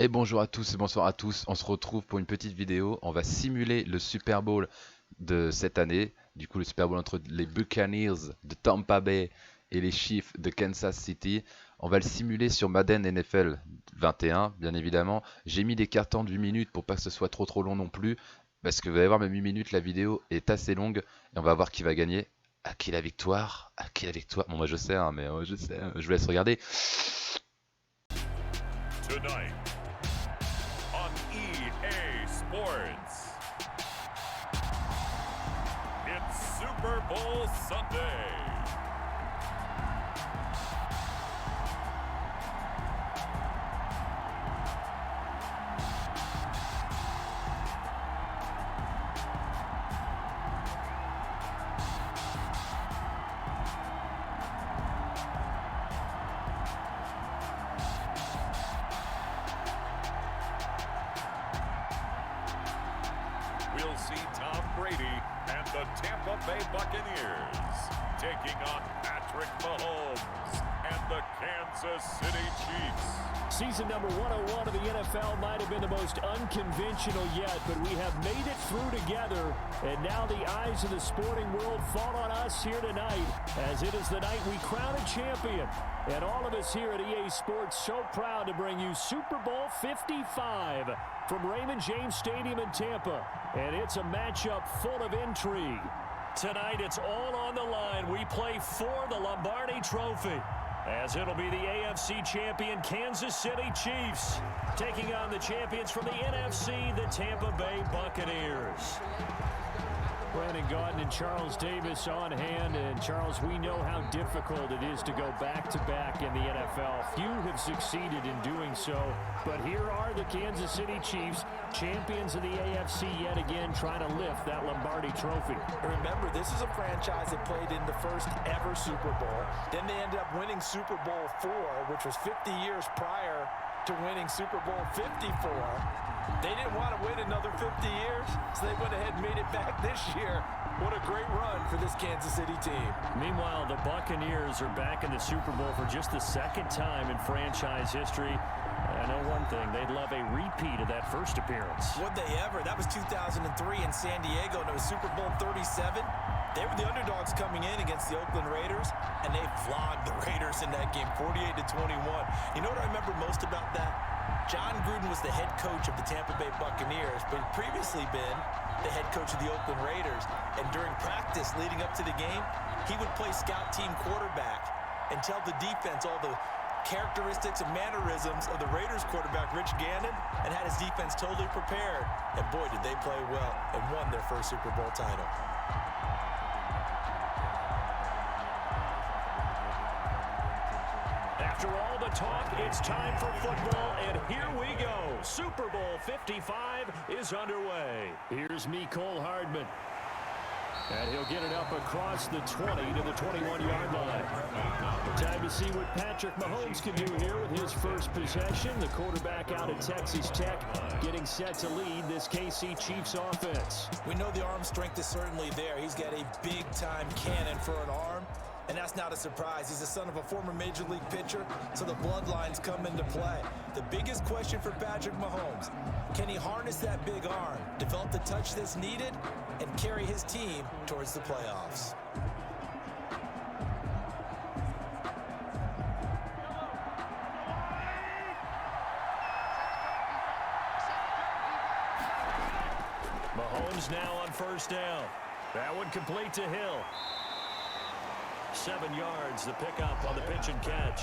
Et bonjour à tous et bonsoir à tous, on se retrouve pour une petite vidéo, on va simuler le Super Bowl de cette année, du coup le Super Bowl entre les Buccaneers de Tampa Bay et les Chiefs de Kansas City. On va le simuler sur Madden NFL 21 bien évidemment. J'ai mis des cartons de 8 minutes pour pas que ce soit trop long non plus, parce que vous allez voir même 8 minutes la vidéo est assez longue et on va voir qui va gagner. À qui la victoire? À qui la victoire? Bon moi je sais hein, mais je sais, je vous laisse regarder. Tonight on EA Sports, it's Super Bowl Sunday. We'll see Tom Brady and the Tampa Bay Buccaneers taking on Patrick Mahomes and the Kansas City Chiefs. Season number 101 of the NFL might have been the most unconventional yet, but we have made it through together, and now the eyes of the sporting world fall on us here tonight, as it is the night we crown a champion. And all of us here at EA Sports so proud to bring you Super Bowl 55 from Raymond James Stadium in Tampa. And it's a matchup full of intrigue. Tonight, it's all on the line. We play for the Lombardi Trophy, as it'll be the AFC champion Kansas City Chiefs taking on the champions from the NFC, the Tampa Bay Buccaneers. Brandon Gaudin and Charles Davis on hand. And Charles, we know how difficult it is to go back-to-back in the NFL. Few have succeeded in doing so, but here are the Kansas City Chiefs, champions of the AFC yet again, trying to lift that Lombardi Trophy. Remember, this is a franchise that played in the first ever Super Bowl. Then they ended up winning Super Bowl IV, which was 50 years prior to winning Super Bowl 54. They didn't want to win another 50 years, so they went ahead and made it back this year. What a great run for this Kansas City team. Meanwhile, the Buccaneers are back in the Super Bowl for just the second time in franchise history. I know one thing, they'd love a repeat of that first appearance. Would they ever? That was 2003 in San Diego, and it was Super Bowl 37. They were the underdogs coming in against the Oakland Raiders, and they flogged the Raiders in that game, 48-21. You know what I remember most about that? John Gruden was the head coach of the Tampa Bay Buccaneers, but had previously been the head coach of the Oakland Raiders. And during practice leading up to the game, he would play scout team quarterback and tell the defense all the characteristics and mannerisms of the Raiders quarterback, Rich Gannon, and had his defense totally prepared. And boy, did they play well and won their first Super Bowl title. After all the talk, it's time for football, and here we go. Super Bowl 55 is underway. Here's Mecole Hardman. And he'll get it up across the 20 to the 21-yard line. Time to see what Patrick Mahomes can do here with his first possession. The quarterback out of Texas Tech getting set to lead this KC Chiefs offense. We know the arm strength is certainly there. He's got a big-time cannon for an arm. And that's not a surprise. He's the son of a former Major League pitcher, so the bloodlines come into play. The biggest question for Patrick Mahomes, can he harness that big arm, develop the touch that's needed, and carry his team towards the playoffs? Mahomes now on first down. That one complete to Hill. 7 yards, the pickup on the pitch and catch.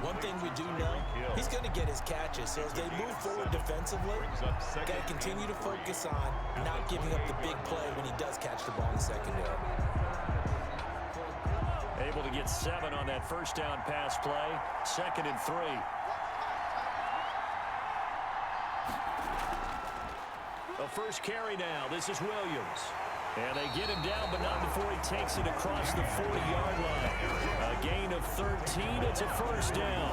One thing we do know, he's going to get his catches. So as they move forward defensively, got to continue to focus on not giving up the big play when he does catch the ball in the secondary. Able to get 7 on that first down pass play. 2nd and 3. The first carry now. This is Williams. And they get him down, but not before he takes it across the 40-yard line. A gain of 13. It's a first down.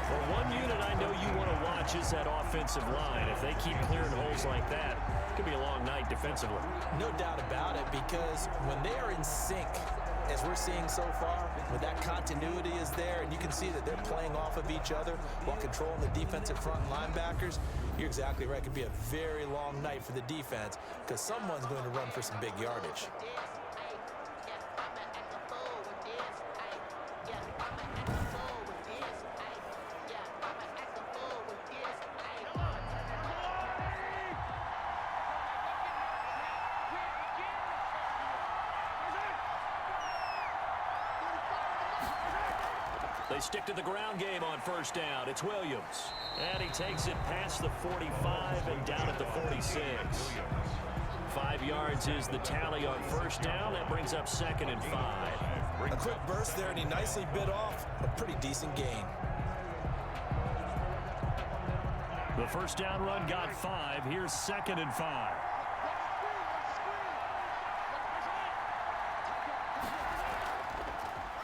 Well, one unit I know you want to watch is that offensive line. If they keep clearing holes like that, it could be a long night defensively. No doubt about it, because when they are in sync as we're seeing so far, when that continuity is there and you can see that they're playing off of each other while controlling the defensive front linebackers, you're exactly right. It could be a very long night for the defense because someone's going to run for some big yardage. They stick to the ground game on first down. It's Williams. And he takes it past the 45 and down at the 46. 5 yards is the tally on first down. That brings up 2nd and 5. A quick burst there, and he nicely bit off a pretty decent gain. The first down run got 5. Here's 2nd and 5.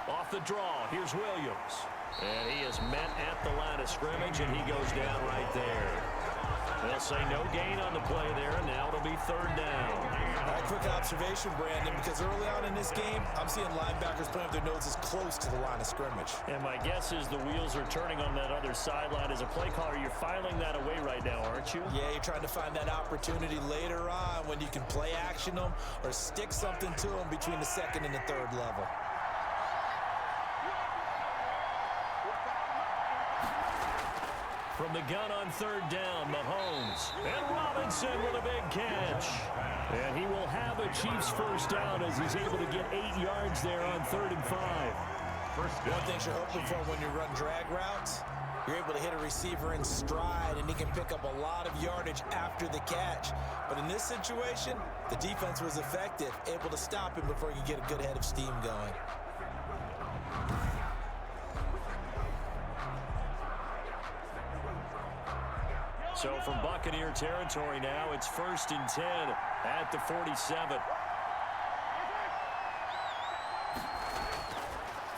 Off the draw, here's Williams. And he is met at the line of scrimmage, and he goes down right there. They'll say no gain on the play there, and now it'll be 3rd down. All right, quick observation, Brandon, because early on in this game, I'm seeing linebackers playing with their noses close to the line of scrimmage. And my guess is the wheels are turning on that other sideline. As a play caller, you're filing that away right now, aren't you? Yeah, you're trying to find that opportunity later on when you can play action them or stick something to them between the 2nd and the 3rd level. From the gun on 3rd down, Mahomes. And Robinson with a big catch. And he will have a Chiefs first down as he's able to get 8 yards there on 3rd and 5. One thing you're hoping for when you run drag routes, you're able to hit a receiver in stride, and he can pick up a lot of yardage after the catch. But in this situation, the defense was effective, able to stop him before he could get a good head of steam going. So from Buccaneer territory now, it's 1st and 10 at the 47.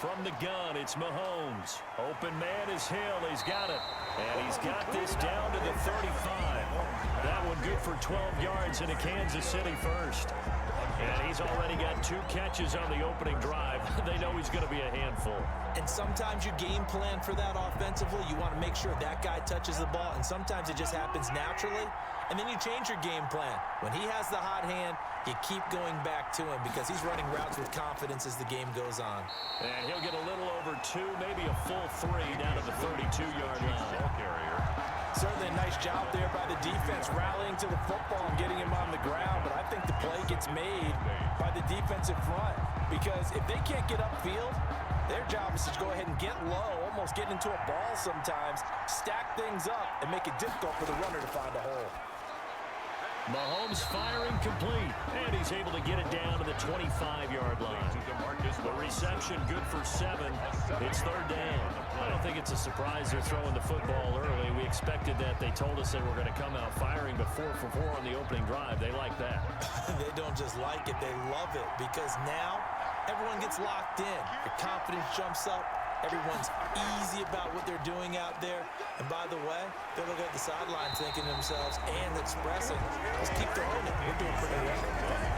From the gun, it's Mahomes. Open man is Hill. He's got it. And he's got this down to the 35. That one good for 12 yards into Kansas City first. And he's already got 2 catches on the opening drive. They know he's going to be a handful. And sometimes you game plan for that offensively. You want to make sure that guy touches the ball, and sometimes it just happens naturally. And then you change your game plan. When he has the hot hand, you keep going back to him because he's running routes with confidence as the game goes on. And he'll get a little over 2, maybe a full 3 down to the 32-yard line. Certainly a nice job there by the defense, rallying to the football and getting him on the ground. But I think the play gets made by the defensive front because if they can't get upfield, their job is to go ahead and get low, almost get into a ball sometimes, stack things up, and make it difficult for the runner to find a hole. Mahomes firing complete, and he's able to get it down to the 25-yard line. The reception good for 7. It's 3rd down. I don't think it's a surprise they're throwing the football early. We expected that. They told us they were going to come out firing, but 4 for 4 on the opening drive. They like that. They don't just like it, they love it, because now everyone gets locked in. Your confidence jumps up. Everyone's easy about what they're doing out there. And by the way, they're looking at the sideline thinking to themselves and expressing, let's keep throwing it. We're doing pretty well.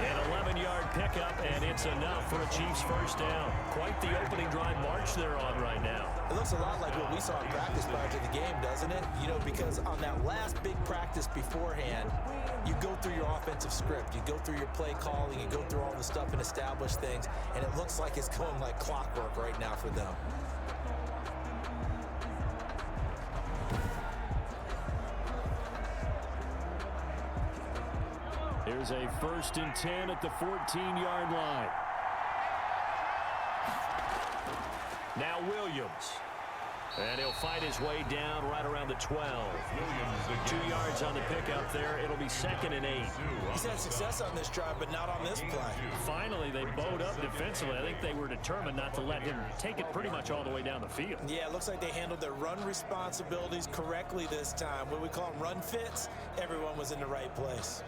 An 11-yard pickup, and it's enough for a Chiefs first down. Quite the opening drive march they're on right now. It looks a lot like what we saw in practice prior to the game, doesn't it? You know, because on that last big practice beforehand, you go through your offensive script. You go through your play calling. You go through all the stuff and establish things. And it looks like it's going like clockwork right now for them. Here's a 1st and 10 at the 14-yard line. Now Williams. And he'll fight his way down right around the 12. 2 yards on the pickup there. It'll be 2nd and 8. He's had success on this drive, but not on this play. Finally, they bowed up defensively. I think they were determined not to let him take it pretty much all the way down the field. Yeah, it looks like they handled their run responsibilities correctly this time. What we call them run fits, everyone was in the right place.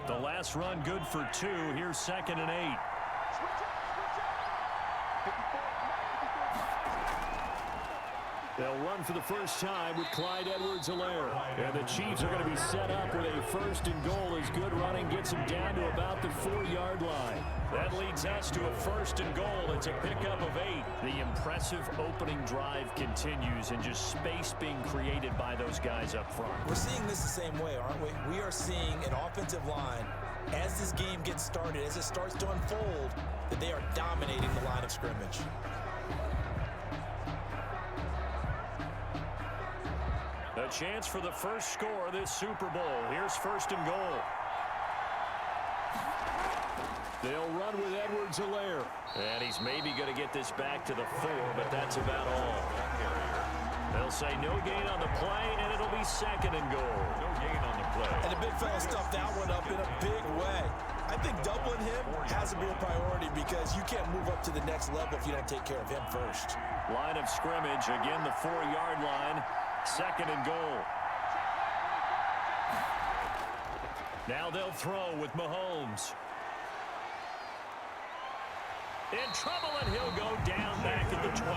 The last run good for 2. Here's 2nd and 8. They'll run for the first time with Clyde Edwards-Helaire. And the Chiefs are going to be set up with a first and goal as good running gets them down to about the 4-yard line. That leads us to a first and goal. It's a pickup of 8. The impressive opening drive continues and just space being created by those guys up front. We're seeing this the same way, aren't we? We are seeing an offensive line, as this game gets started, as it starts to unfold, that they are dominating the line of scrimmage. A chance for the first score of this Super Bowl. Here's first and goal. They'll run with Edwards-Helaire. And he's maybe going to get this back to the 4, but that's about all. They'll say no gain on the play, and it'll be second and goal. No gain on the play. And the big fella stuffed that one up in a big way. I think doubling him has to be a priority because you can't move up to the next level if you don't take care of him first. Line of scrimmage, again the 4-yard line. Second and goal. Now they'll throw with Mahomes. In trouble, and he'll go down back at the 12.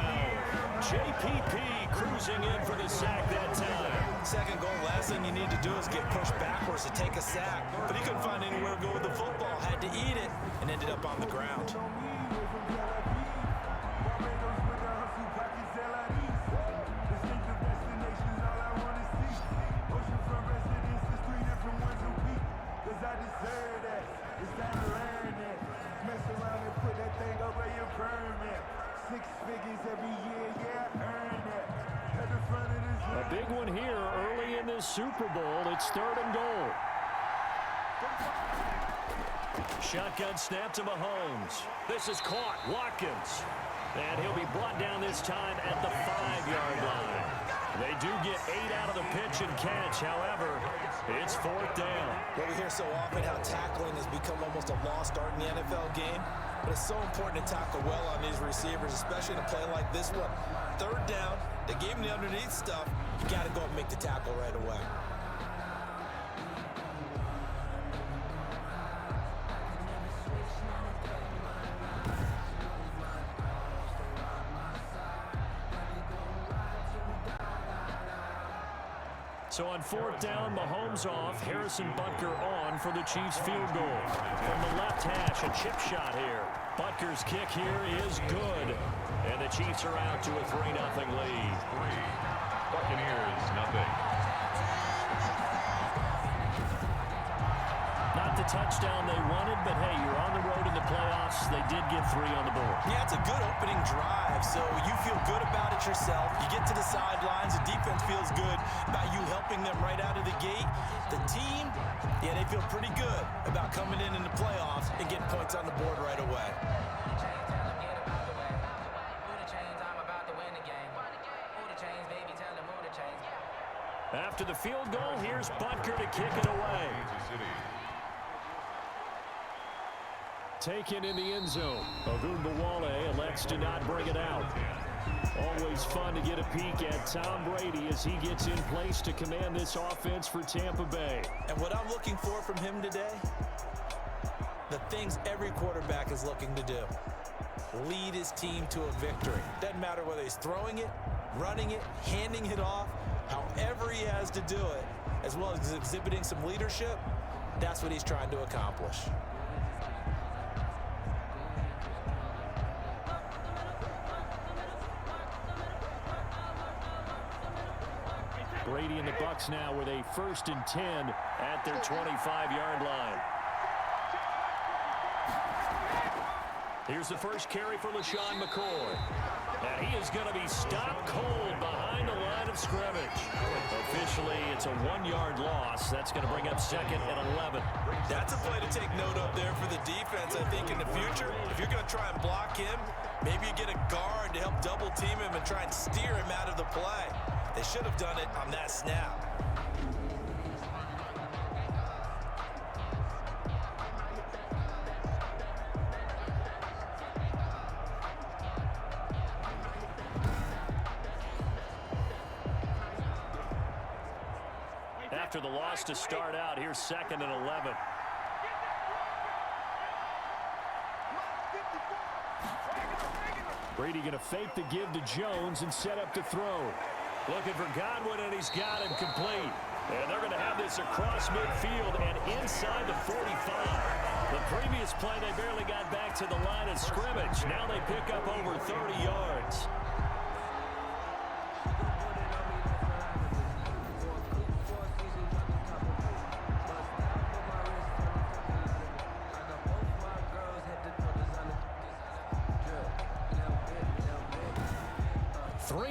JPP cruising in for the sack that time. Second goal, last thing you need to do is get pushed backwards to take a sack. But he couldn't find anywhere to go with the football. Had to eat it and ended up on the ground. A big one here early in this Super Bowl. It's third and goal. Shotgun snap to Mahomes. This is caught. Watkins. And he'll be brought down this time at the 5-yard line. They do get 8 out of the pitch and catch. However, it's fourth down. Well, we hear so often how tackling has become almost a lost art in the NFL game. But it's so important to tackle well on these receivers, especially in a play like this one. Third down, they gave him the underneath stuff. You got to go and make the tackle right away. So on fourth down, Mahomes off, Harrison Butker on for the Chiefs field goal. From the left hash, a chip shot here. Butker's kick here is good. And the Chiefs are out to a 3-0 lead. Buccaneers, nothing. Not the touchdown they wanted, but hey, you're on the road in the playoffs. They did get 3 on the board. Yeah, it's a good opening drive, so you feel good about it yourself. You get to the sidelines, the defense feels good about you helping them right out of the gate. The team, yeah, they feel pretty good about coming in the playoffs and getting points on the board right away. After the field goal, here's Butker to kick it away. Taken in the end zone. Ogunbowale elects to not bring it out. Always fun to get a peek at Tom Brady as he gets in place to command this offense for Tampa Bay. And what I'm looking for from him today, the things every quarterback is looking to do. Lead his team to a victory. Doesn't matter whether he's throwing it, running it, handing it off, however he has to do it, as well as exhibiting some leadership, that's what he's trying to accomplish. Brady and the Bucs now with a 1st and 10 at their 25-yard line. Here's the first carry for LaShawn McCoy. And he is going to be stopped cold behind the line of scrimmage. Officially, it's a 1-yard loss. That's going to bring up second and 11. That's a play to take note of there for the defense, I think, in the future. If you're going to try and block him, maybe you get a guard to help double team him and try and steer him out of the play. They should have done it on that snap. After the loss to start out, here's second and 11. Brady going to fake the give to Jones and set up to throw. Looking for Godwin, and he's got him complete. And they're going to have this across midfield and inside the 45. The previous play, they barely got back to the line of scrimmage. Now they pick up over 30 yards.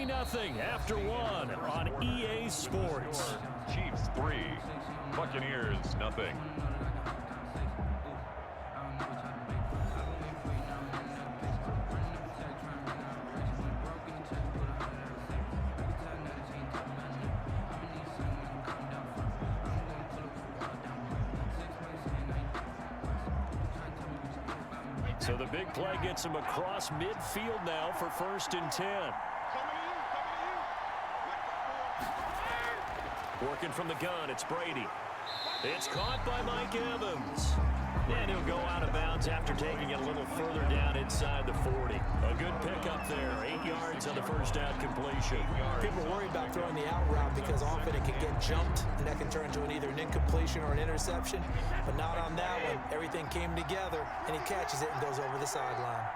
Nothing after one on EA Sports. Chiefs 3, Buccaneers nothing. So the big play gets him across midfield now for 1st and 10. Working from the gun, it's Brady. It's caught by Mike Evans. And he'll go out of bounds after taking it a little further down inside the 40. A good pickup there, 8 yards on the first down completion. People worry about throwing the out route because often it can get jumped, and that can turn into either an incompletion or an interception. But not on that one. Everything came together, and he catches it and goes over the sideline.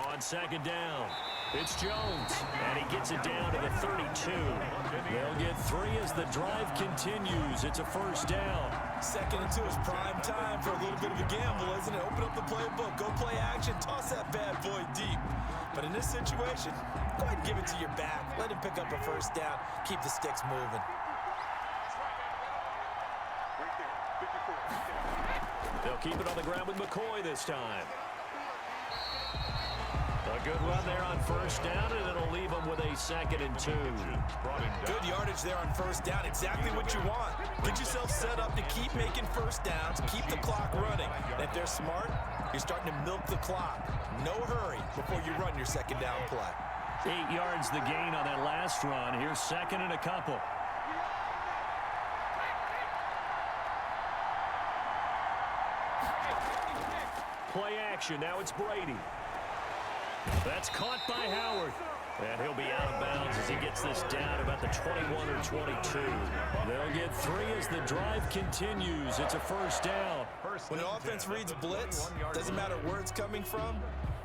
On 2nd down, it's Jones, and he gets it down to the 32. They'll get 3 as the drive continues. It's a 1st down. 2nd and 2 is prime time for a little bit of a gamble, isn't it? Open up the playbook, go play action, toss that bad boy deep. But in this situation, go ahead and give it to your back. Let him pick up a 1st down. Keep the sticks moving. They'll keep it on the ground with McCoy this time. A good run there on 1st down, and it'll leave them with a 2nd and 2. Good yardage there on 1st down. Exactly what you want. Get yourself set up to keep making 1st downs, keep the clock running. And if they're smart, you're starting to milk the clock. No hurry before you run your 2nd down play. 8 yards the gain on that last run. Here's 2nd and a couple. Play action. Now it's Brady. That's caught by Howard. And he'll be out of bounds as he gets this down about the 21 or 22. They'll get 3 as the drive continues. It's a 1st down. When an offense reads blitz, doesn't matter where it's coming from,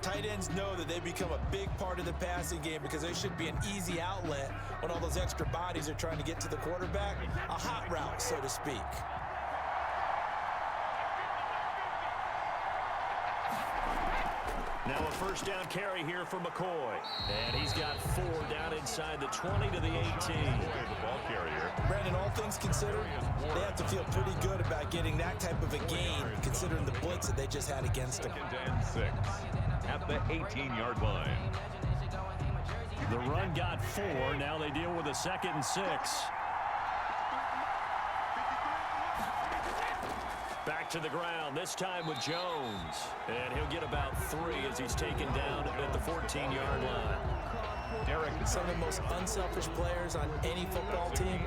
tight ends know that they become a big part of the passing game because they should be an easy outlet when all those extra bodies are trying to get to the quarterback. A hot route, so to speak. Now a 1st down carry here for McCoy. And he's got 4 down inside the 20 to the 18. The ball carrier. Brandon, all things considered, they have to feel pretty good about getting that type of a gain, considering the blitz that they just had against them. 2nd and 6 at the 18-yard line. The run got 4. Now they deal with a 2nd and 6. Back to the ground, this time with Jones. And he'll get about 3 as he's taken down at the 14-yard line. Some of the most unselfish players on any football team,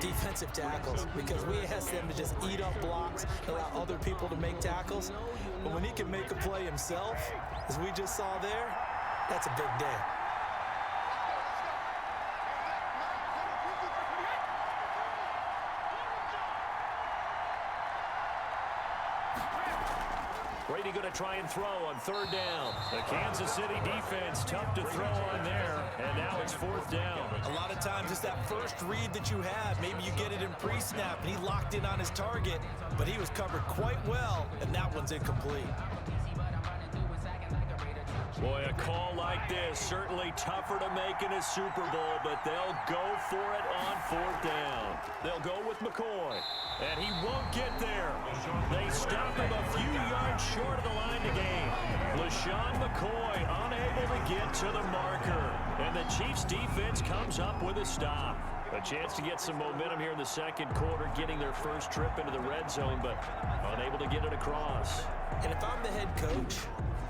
defensive tackles, because we ask them to just eat up blocks, allow other people to make tackles. But when he can make a play himself, as we just saw there, that's a big day. Brady going to try and throw on 3rd down. The Kansas City defense tough to throw on there, and now it's 4th down. A lot of times it's that first read that you have. Maybe you get it in pre-snap, and he locked in on his target, but he was covered quite well, and that one's incomplete. Boy, a call like this, certainly tougher to make in a Super Bowl, but they'll go for it on 4th down. They'll go with McCoy, and he won't get there. They stop him a few yards short of the line to gain. LaShawn McCoy unable to get to the marker, and the Chiefs defense comes up with a stop. A chance to get some momentum here in the 2nd quarter, getting their first trip into the red zone, but unable to get it across. And if I'm the head coach,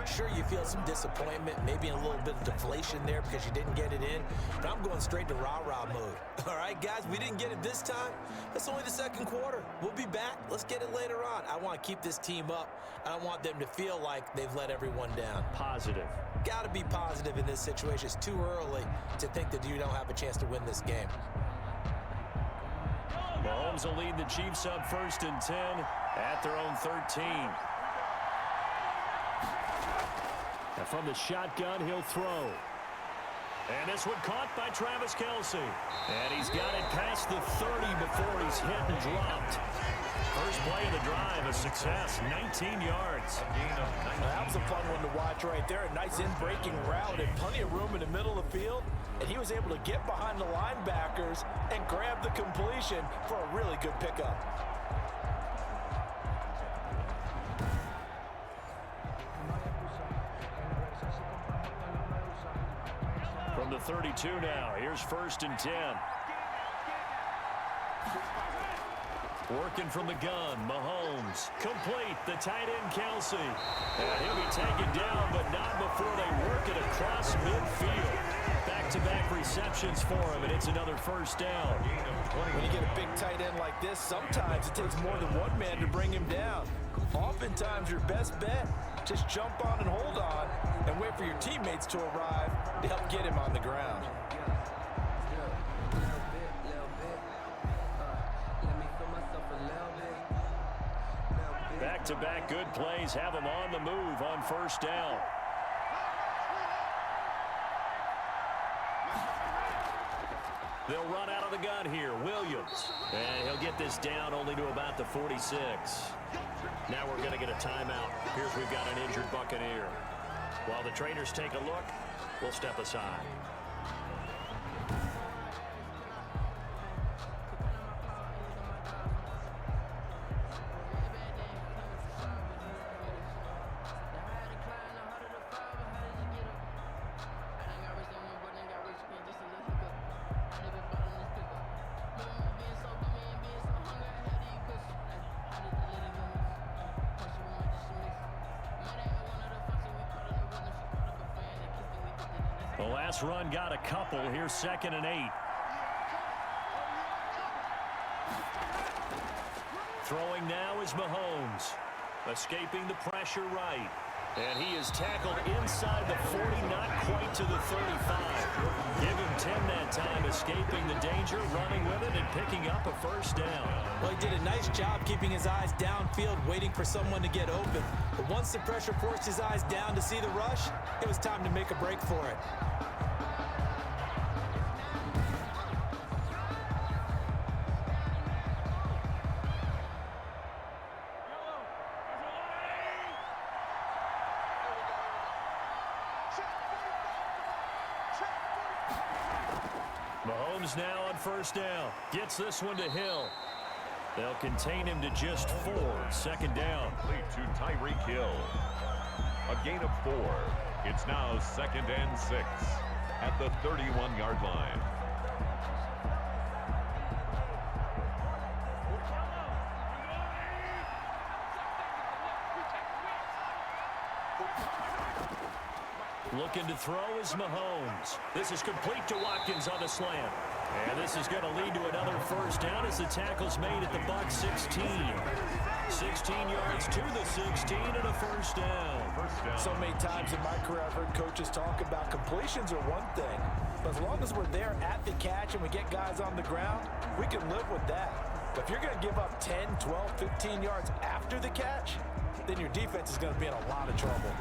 sure, you feel some disappointment, maybe a little bit of deflation there because you didn't get it in, but I'm going straight to rah-rah mode. All right, guys, we didn't get it this time. That's only the second quarter. We'll be back. Let's get it later on. I want to keep this team up. I don't want them to feel like they've let everyone down. Positive. Got to be positive in this situation. It's too early to think that you don't have a chance to win this game. Mahomes will lead the Chiefs up 1st and 10 at their own 13. And from the shotgun, he'll throw. And this one caught by Travis Kelce. And he's got it past the 30 before he's hit and dropped. First play of the drive, a success, 19 yards. That was a fun one to watch right there. A nice in-breaking route and plenty of room in the middle of the field. And he was able to get behind the linebackers and grab the completion for a really good pickup. From the 32 now, here's 1st and 10. Working from the gun, Mahomes. Complete, the tight end, Kelce. And he'll be taken down, but not before they work it across midfield. Back-to-back receptions for him, and it's another 1st down. When you get a big tight end like this, sometimes it takes more than one man to bring him down. Oftentimes, your best bet, just jump on and hold on and wait for your teammates to arrive to help get him on the ground. Back-to-back good plays have him on the move on 1st down. They'll run out of the gun here. Williams. And he'll get this down only to about the 46. Now we're going to get a timeout. Here's we've got an injured Buccaneer. While the trainers take a look, we'll step aside. The last run got a couple. Here's 2nd and 8. Throwing now is Mahomes. Escaping the pressure right. And he is tackled inside the 40, not quite to the 35. Give him 10 that time, escaping the danger, running with it, and picking up a 1st down. Well, he did a nice job keeping his eyes downfield, waiting for someone to get open. But once the pressure forced his eyes down to see the rush, it was time to make a break for it. Mahomes now on 1st down. Gets this one to Hill. They'll contain him to just 4. 2nd down. Complete to Tyreek Hill. A gain of 4. It's now 2nd and 6 at the 31-yard line. Looking to throw is Mahomes. This is complete to Watkins on the slant. And this is going to lead to another 1st down as the tackle's made at the Bucs 16. 16 yards to the 16 and a 1st down. So many times in my career I've heard coaches talk about completions are one thing, but as long as we're there at the catch and we get guys on the ground, we can live with that. But if you're going to give up 10, 12, 15 yards after the catch, then your defense is going to be in a lot of trouble.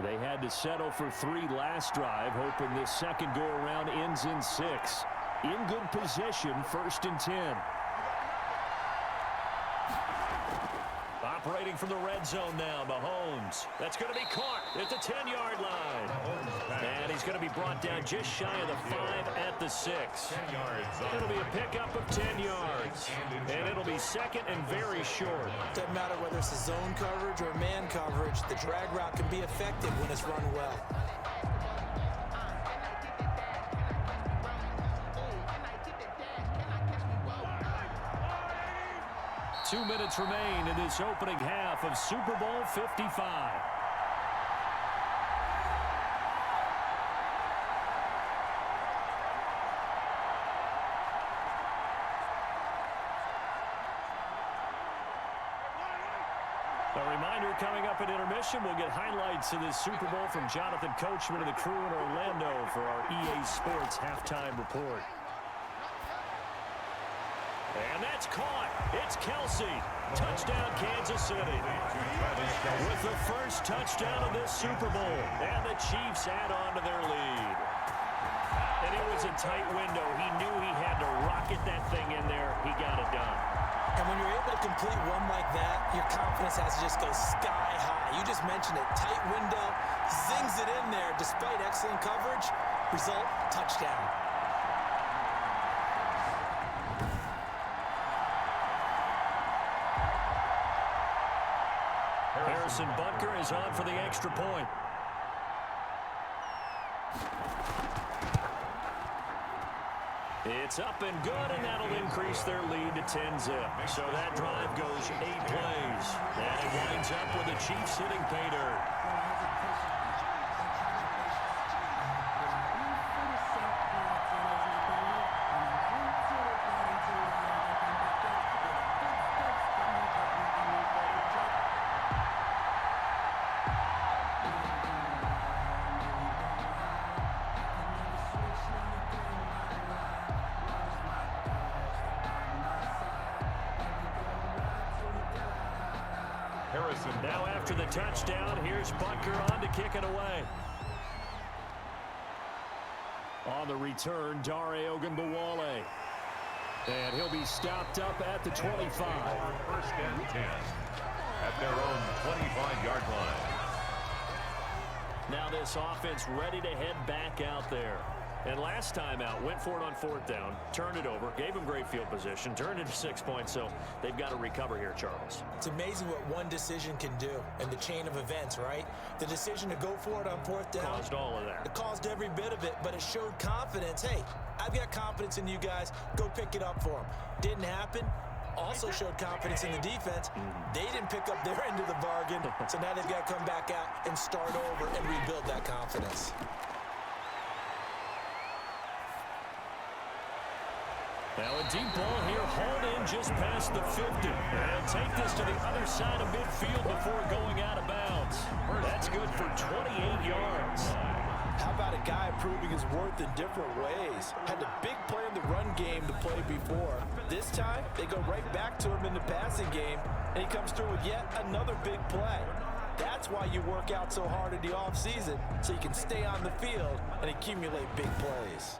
They had to settle for 3 last drive, hoping this second go-around ends in 6. In good position, 1st and 10. Operating from the red zone now, Mahomes. That's going to be caught at the 10-yard line. And he's going to be brought down just shy of the 5 at the 6. It'll be a pickup of 10 yards. And it'll be 2nd and very short. Doesn't matter whether it's a zone coverage or man coverage, the drag route can be effective when it's run well. 2 minutes remain in this opening half of Super Bowl 55. A reminder, coming up at intermission, we'll get highlights of this Super Bowl from Jonathan Coachman and the crew in Orlando for our EA Sports halftime report. And that's caught. It's Kelsey. Touchdown, Kansas City. With the first touchdown of this Super Bowl. And the Chiefs add on to their lead. And it was a tight window. He knew he had to rocket that thing in there. He got it done. And when you're able to complete one like that, your confidence has to just go sky high. You just mentioned it. Tight window, zings it in there despite excellent coverage. Result, touchdown. Harrison Butker is on for the extra point. It's up and good, and that'll increase their lead to 10-zip. So that drive goes 8 plays. And it winds up with the Chiefs hitting pay dirt. Now after the touchdown, here's Butker on to kick it away. On the return, Dare Ogunbowale. And he'll be stopped up at the 25. First and 10 at their own 25-yard line. Now this offense ready to head back out there. And last time out, went for it on 4th down, turned it over, gave him great field position, turned it to 6 points, so they've got to recover here, Charles. It's amazing what one decision can do in the chain of events, right? The decision to go for it on 4th down. Caused all of that. It caused every bit of it, but it showed confidence. Hey, I've got confidence in you guys. Go pick it up for them. Didn't happen. Also showed confidence in the defense. They didn't pick up their end of the bargain, so now they've got to come back out and start over and rebuild that confidence. Now a deep ball here, hauled in just past the 50. And take this to the other side of midfield before going out of bounds. That's good for 28 yards. How about a guy proving his worth in different ways? Had a big play in the run game to play before. This time, they go right back to him in the passing game, and he comes through with yet another big play. That's why you work out so hard in the offseason, so you can stay on the field and accumulate big plays.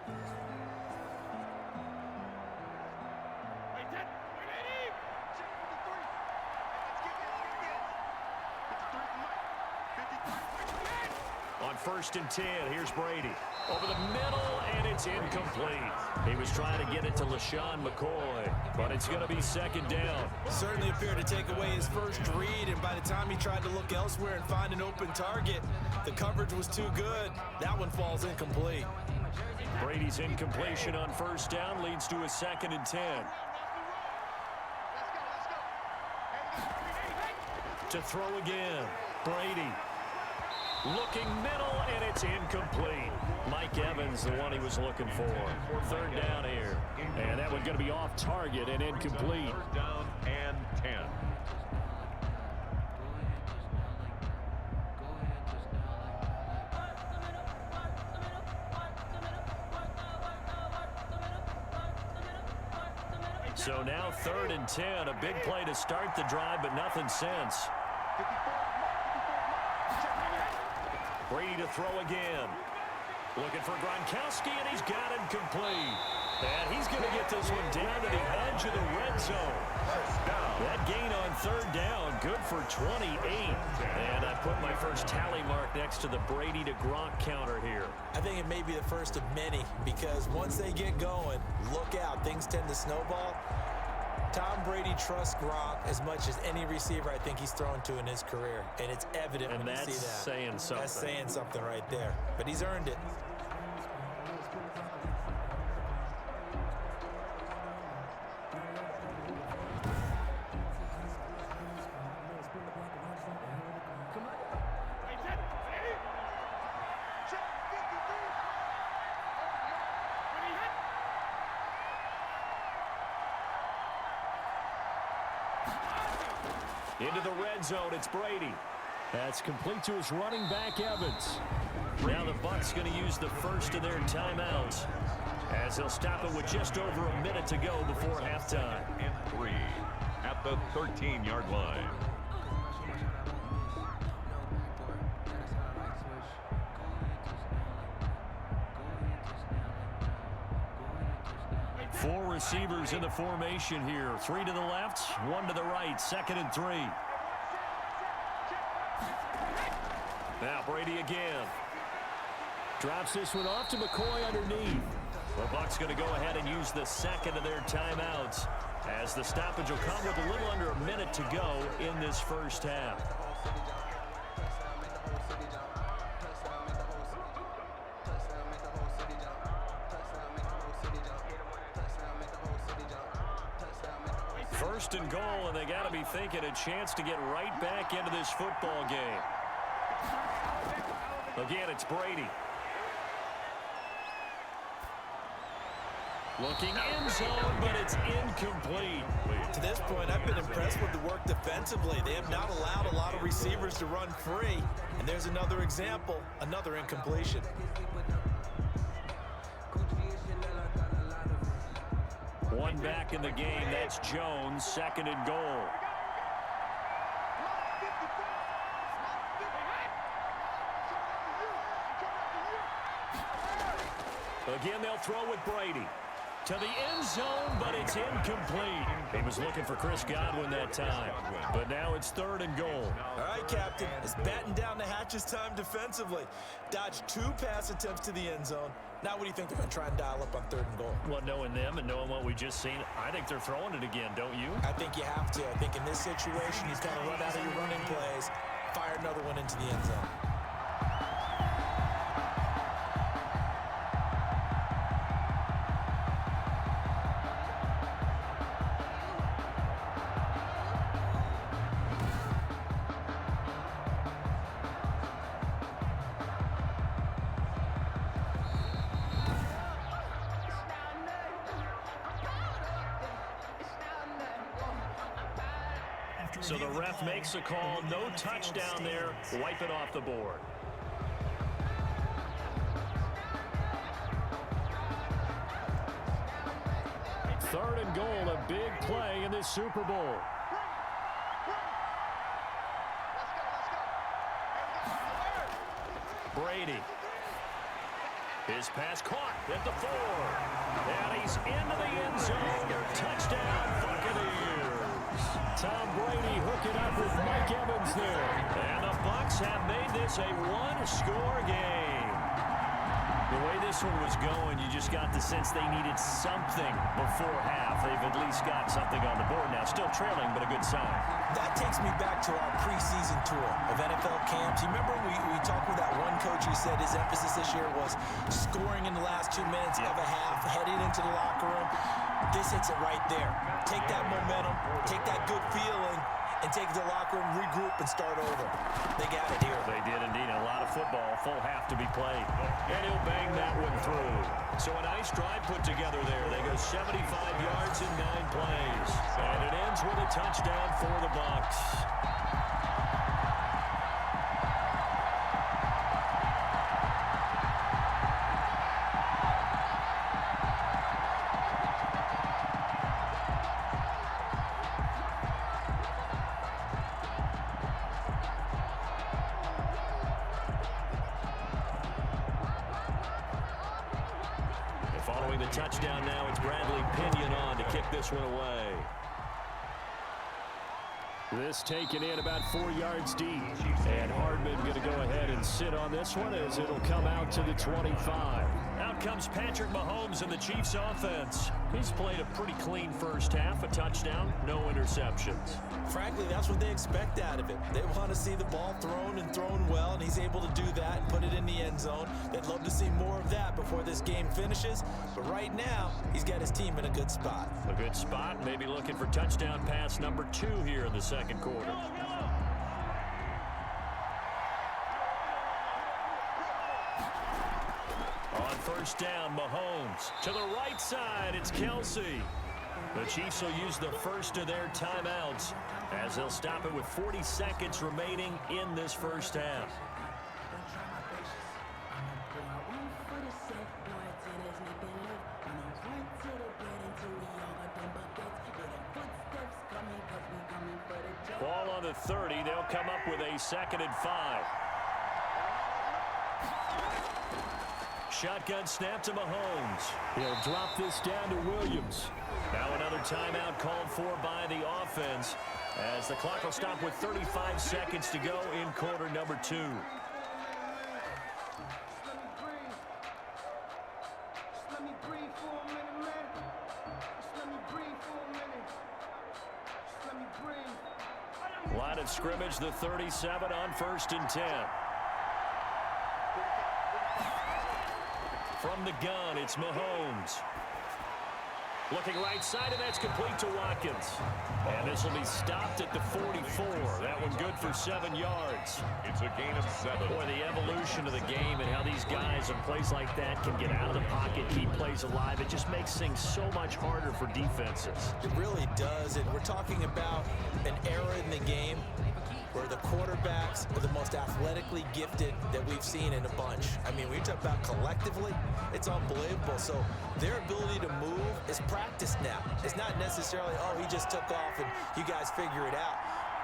On 1st and 10, here's Brady. Over the middle, and it's incomplete. He was trying to get it to LaShawn McCoy, but it's going to be 2nd down. Certainly appeared to take away his first read, and by the time he tried to look elsewhere and find an open target, the coverage was too good. That one falls incomplete. Brady's incompletion on 1st down leads to a 2nd and 10. To throw again, Brady. Looking middle, and it's incomplete. Mike Evans, the one he was looking for. 3rd down here. And that one's going to be off target and incomplete. 3rd down and 10. So now 3rd and 10. A big play to start the drive, but nothing since. Brady to throw again. Looking for Gronkowski, and he's got him complete. And he's going to get this one down to the edge of the red zone. That gain on 3rd down, good for 28. And I put my first tally mark next to the Brady to Gronk counter here. I think it may be the first of many, because once they get going, look out, things tend to snowball. Tom Brady trusts Gronk as much as any receiver I think he's thrown to in his career, and it's evident when you see that. And that's saying something. That's saying something right there, but he's earned it. Into the red zone, it's Brady. That's complete to his running back, Evans. Now the Bucs going to use the first of their timeouts, as they'll stop it with just over a minute to go before halftime. And 3 at the 13-yard line. Four receivers in the formation here. 3 to the left, 1 to the right. 2nd and 3. Now Brady again. Drops this one off to McCoy underneath. The Bucs going to go ahead and use the second of their timeouts, as the stoppage will come with a little under a minute to go in this first half. First and goal, and they got to be thinking a chance to get right back into this football game. Again, it's Brady. Looking end zone, but it's incomplete. To this point, I've been impressed with the work defensively. They have not allowed a lot of receivers to run free. And there's another example, another incompletion. One back in the game, that's Jones, 2nd and goal. Again, they'll throw with Brady. To the end zone, but it's incomplete. He was looking for Chris Godwin that time. But now it's 3rd and goal. All right, Captain. It's batten down the hatches time defensively. Dodged 2 pass attempts to the end zone. Now what do you think they're going to try and dial up on 3rd and goal? Well, knowing them and knowing what we just seen, I think they're throwing it again, don't you? I think you have to. I think in this situation, he's kind of run out of your running plays. Fire another one into the end zone. So the ref makes a call. No touchdown there. Wipe it off the board. Third and goal, a big play in this Super Bowl. Brady. His pass caught at the 4. And he's into the end zone. Touchdown, Buccaneers. Tom Brady hooking up with Mike Evans there. And the Bucs have made this a one-score game. The way this one was going, you just got the sense they needed something before half. They've at least got something on the board now. Still trailing, but a good sign. That takes me back to our preseason tour of NFL camps. You remember we talked with that one coach who said his emphasis this year was scoring in the last 2 minutes of a half, heading into the locker room. This hits it right there. Take that momentum, take that good feeling, and take it to the locker room, regroup, and start over. They got it here. They did indeed. A lot of football, full half to be played. And he'll bang that one through. So a nice drive put together there. They go 75 yards in 9 plays. And it ends with a touchdown for the Bucs. Following the touchdown now, it's Bradley Pinion on to kick this one away. This taken in about 4 yards deep. And Hardman going to go ahead and sit on this one as it'll come out to the 25. Out comes Patrick Mahomes in the Chiefs offense. He's played a pretty clean first half, a touchdown, no interceptions. Frankly, that's what they expect out of it. They want to see the ball thrown and thrown well, and he's able to do that and put it in the end zone. They'd love to see more of that before this game finishes. But right now, he's got his team in a good spot. A good spot, maybe looking for touchdown pass number 2 here in the second quarter. On first down, Mahomes. To the right side, it's Kelsey. The Chiefs will use the first of their timeouts as they'll stop it with 40 seconds remaining in this first half. Ball on the 30. They'll come up with a 2nd and 5. Shotgun snap to Mahomes. He'll drop this down to Williams. Now another timeout called for by the offense as the clock will stop with 35 seconds to go in quarter number 2. Line of scrimmage, the 37 on 1st and 10. From the gun, it's Mahomes. Looking right side, and that's complete to Watkins. And this will be stopped at the 44. That one good for 7 yards. It's a gain of 7. Boy, the evolution of the game and how these guys in plays like that can get out of the pocket, keep plays alive, it just makes things so much harder for defenses. It really does, and we're talking about an era in the game where the quarterbacks are the most athletically gifted that we've seen in a bunch. I mean, when you talk about collectively, it's unbelievable. So their ability to move is practiced now. It's not necessarily, oh, he just took off and you guys figure it out.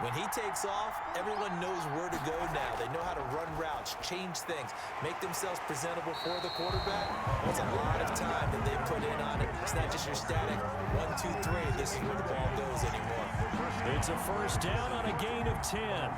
When he takes off, everyone knows where to go now. They know how to run routes, change things, make themselves presentable for the quarterback. It's a lot of time that they put in on it. It's not just your static 1, 2, 3. This is where the ball goes anymore. It's a first down on a gain of 10.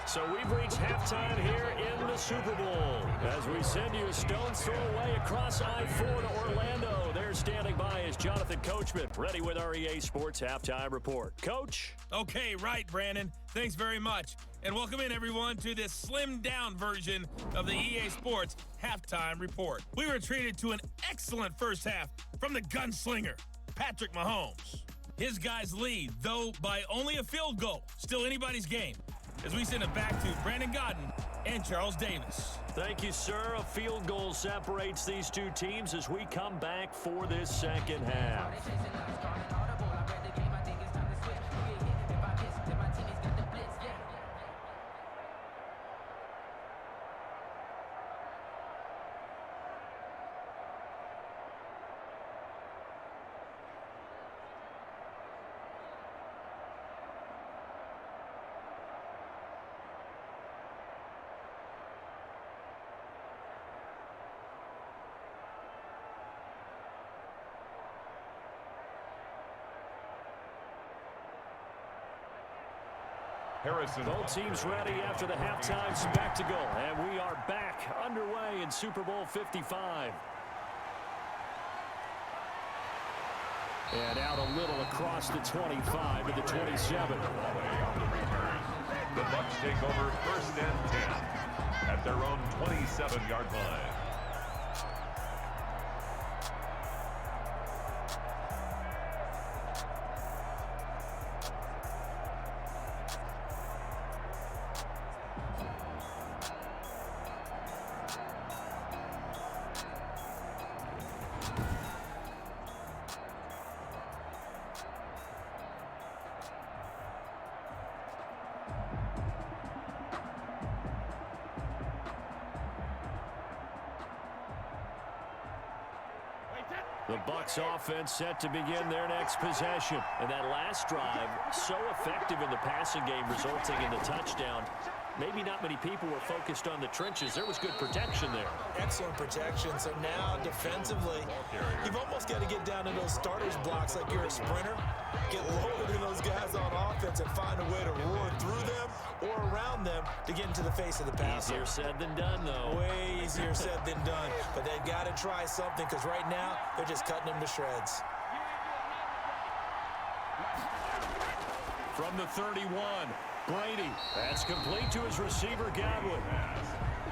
So we've reached halftime here in the Super Bowl as we send you a stone's throw away across I-4 to Orlando. There standing by is Jonathan Coachman, ready with our EA Sports Halftime Report. Coach? Okay, right, Brandon. Thanks very much. And welcome in, everyone, to this slimmed-down version of the EA Sports Halftime Report. We were treated to an excellent first half from the gunslinger, Patrick Mahomes. His guys lead, though by only a field goal. Still anybody's game. As we send it back to Brandon Godden and Charles Davis. Thank you, sir. A field goal separates these two teams as we come back for this second half. Harrison. Both teams ready after the halftime spectacle, and we are back underway in Super Bowl 55. And out a little across the 25 to the 27. The Bucs take over 1st and 10 at their own 27-yard line. The Bucs offense set to begin their next possession. And that last drive, so effective in the passing game, resulting in the touchdown. Maybe not many people were focused on the trenches. There was good protection there. Excellent protection. So now defensively, you've almost got to get down to those starters blocks like you're a sprinter. Get lower than those guys on offense and find a way to roar through them or around them to get into the face of the passer. Easier said than done, though. Way easier said than done. But they've got to try something because right now they're just cutting them to shreds. From the 31, Brady. That's complete to his receiver, Godwin.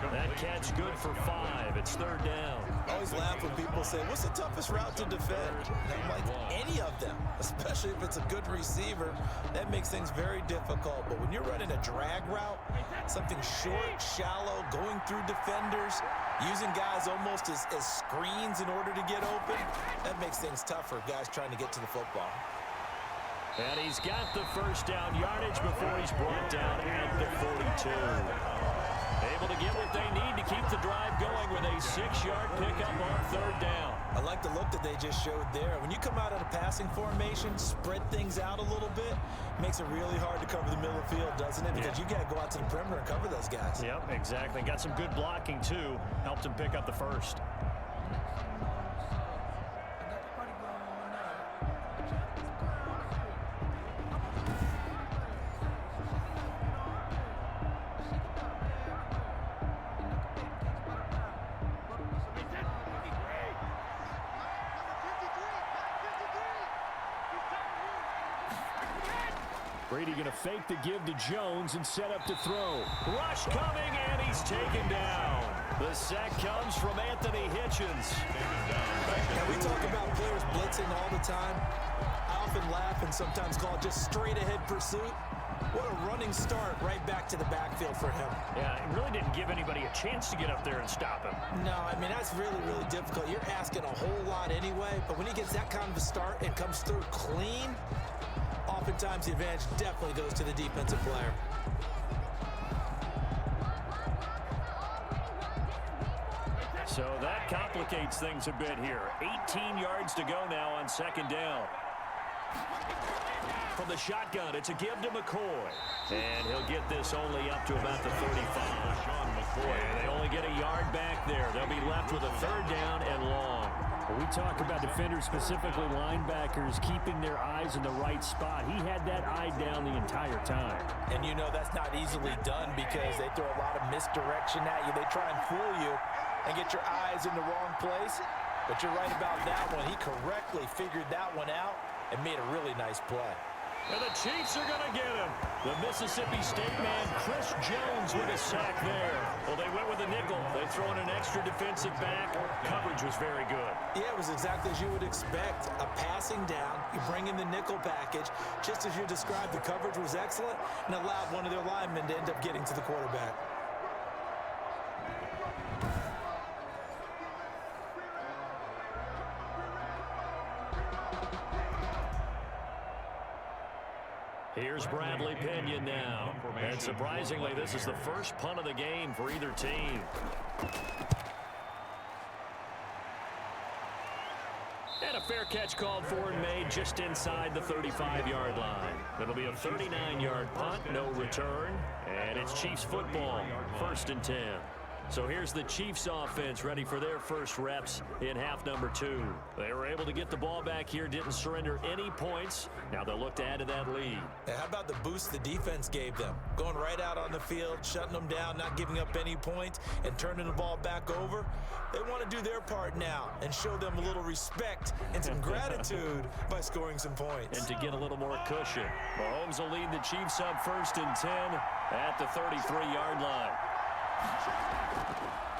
That catch good for 5. It's 3rd down. I always laugh when people say, what's the toughest route to defend? And I'm like, any of them, especially if it's a good receiver. That makes things very difficult. But when you're running a drag route, something short, shallow, going through defenders, using guys almost as screens in order to get open, that makes things tougher, guys trying to get to the football. And he's got the 1st down yardage before he's brought down at the 42. Able to get what they need to keep the drive going with a 6-yard pickup on 3rd down. I like the look that they just showed there. When you come out of the passing formation, spread things out a little bit, makes it really hard to cover the middle of the field, doesn't it? Because you got to go out to the perimeter and cover those guys. Yep, exactly. Got some good blocking, too. Helped him pick up the 1st. Brady going to fake the give to Jones and set up to throw. Rush coming, and he's taken down. The sack comes from Anthony Hitchens. Now, we talk about players blitzing all the time. I often laugh and sometimes call it just straight-ahead pursuit. What a running start right back to the backfield for him. Yeah, it really didn't give anybody a chance to get up there and stop him. No, I mean, that's really, really difficult. You're asking a whole lot anyway, but when he gets that kind of a start and comes through clean, oftentimes the advantage definitely goes to the defensive player. So that complicates things a bit here. 18 yards to go now on 2nd down. From the shotgun, it's a give to McCoy. And he'll get this only up to about the 35. And they only get a yard back there. They'll be left with a 3rd down and long. When we talk about defenders, specifically linebackers, keeping their eyes in the right spot, he had that eye down the entire time. And you know that's not easily done because they throw a lot of misdirection at you. They try and fool you and get your eyes in the wrong place. But you're right about that one. He correctly figured that one out and made a really nice play. And the Chiefs are going to get him. The Mississippi State man, Chris Jones, with a sack there. Well, they went with a nickel. They throw in an extra defensive back. Coverage was very good. Yeah, it was exactly as you would expect. A passing down, you bring in the nickel package. Just as you described, the coverage was excellent and allowed one of their linemen to end up getting to the quarterback. Here's Bradley Pinion now. And surprisingly, this is the first punt of the game for either team. And a fair catch called for and made just inside the 35-yard line. It'll be a 39-yard punt, no return. And it's Chiefs football, 1st and 10. So here's the Chiefs offense ready for their first reps in half number 2. They were able to get the ball back here, didn't surrender any points. Now they'll look to add to that lead. How about the boost the defense gave them? Going right out on the field, shutting them down, not giving up any points, and turning the ball back over. They want to do their part now and show them a little respect and some gratitude by scoring some points. And to get a little more cushion. Mahomes will lead the Chiefs up 1st and 10 at the 33-yard line.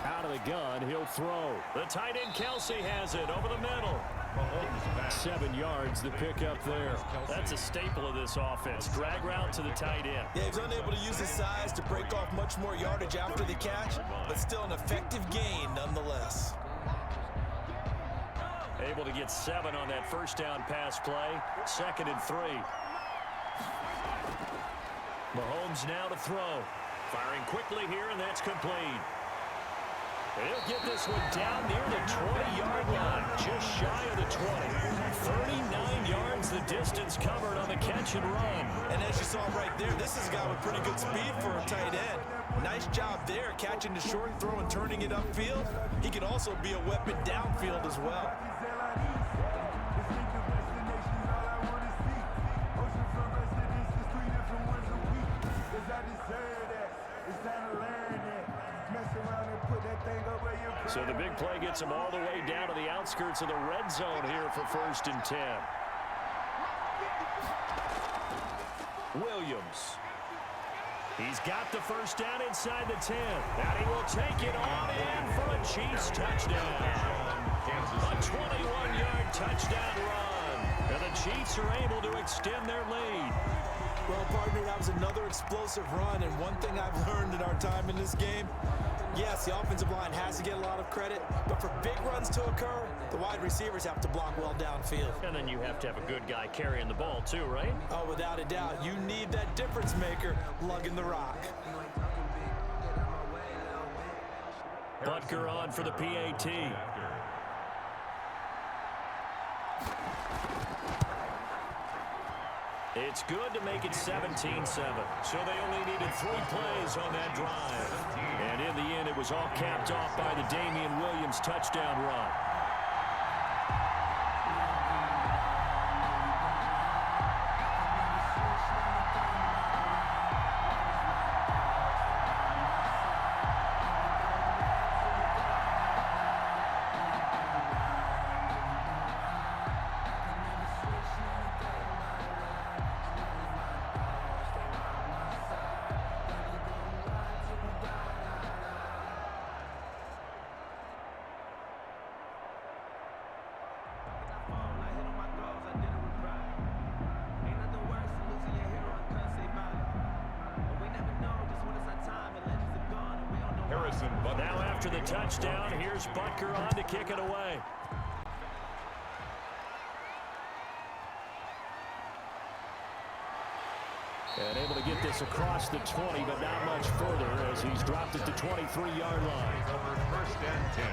Out of the gun, he'll throw. The tight end Kelsey has it over the middle. 7 yards to pick up there. That's a staple of this offense. Drag route to the tight end. Yeah, he's unable to use his size to break off much more yardage after the catch, but still an effective gain nonetheless. Able to get 7 on that 1st down pass play. 2nd and 3. Mahomes now to throw. Firing quickly here, and that's complete. He'll get this one down near the 20-yard line, just shy of the 20. 39 yards the distance covered on the catch and run. And as you saw right there, this is a guy with pretty good speed for a tight end. Nice job there, catching the short throw and turning it upfield. He can also be a weapon downfield as well. So the big play gets him all the way down to the outskirts of the red zone here for 1st and 10. Williams. He's got the first down inside the 10. And he will take it on in for a Chiefs touchdown. A 21-yard touchdown run. And the Chiefs are able to extend their lead. Well, partner, that was another explosive run. And one thing I've learned in our time in this game, yes, the offensive line has to get a lot of credit, but for big runs to occur, the wide receivers have to block well downfield. And then you have to have a good guy carrying the ball too, right? Oh, without a doubt. You need that difference maker lugging the rock. Butker on for the PAT. It's good to make it 17-7. So they only needed 3 plays on that drive. And in the end, it was all capped off by the Damian Williams touchdown run. Now after the touchdown, here's Butker on to kick it away. And able to get this across the 20, but not much further as he's dropped it to 23-yard line. First and 10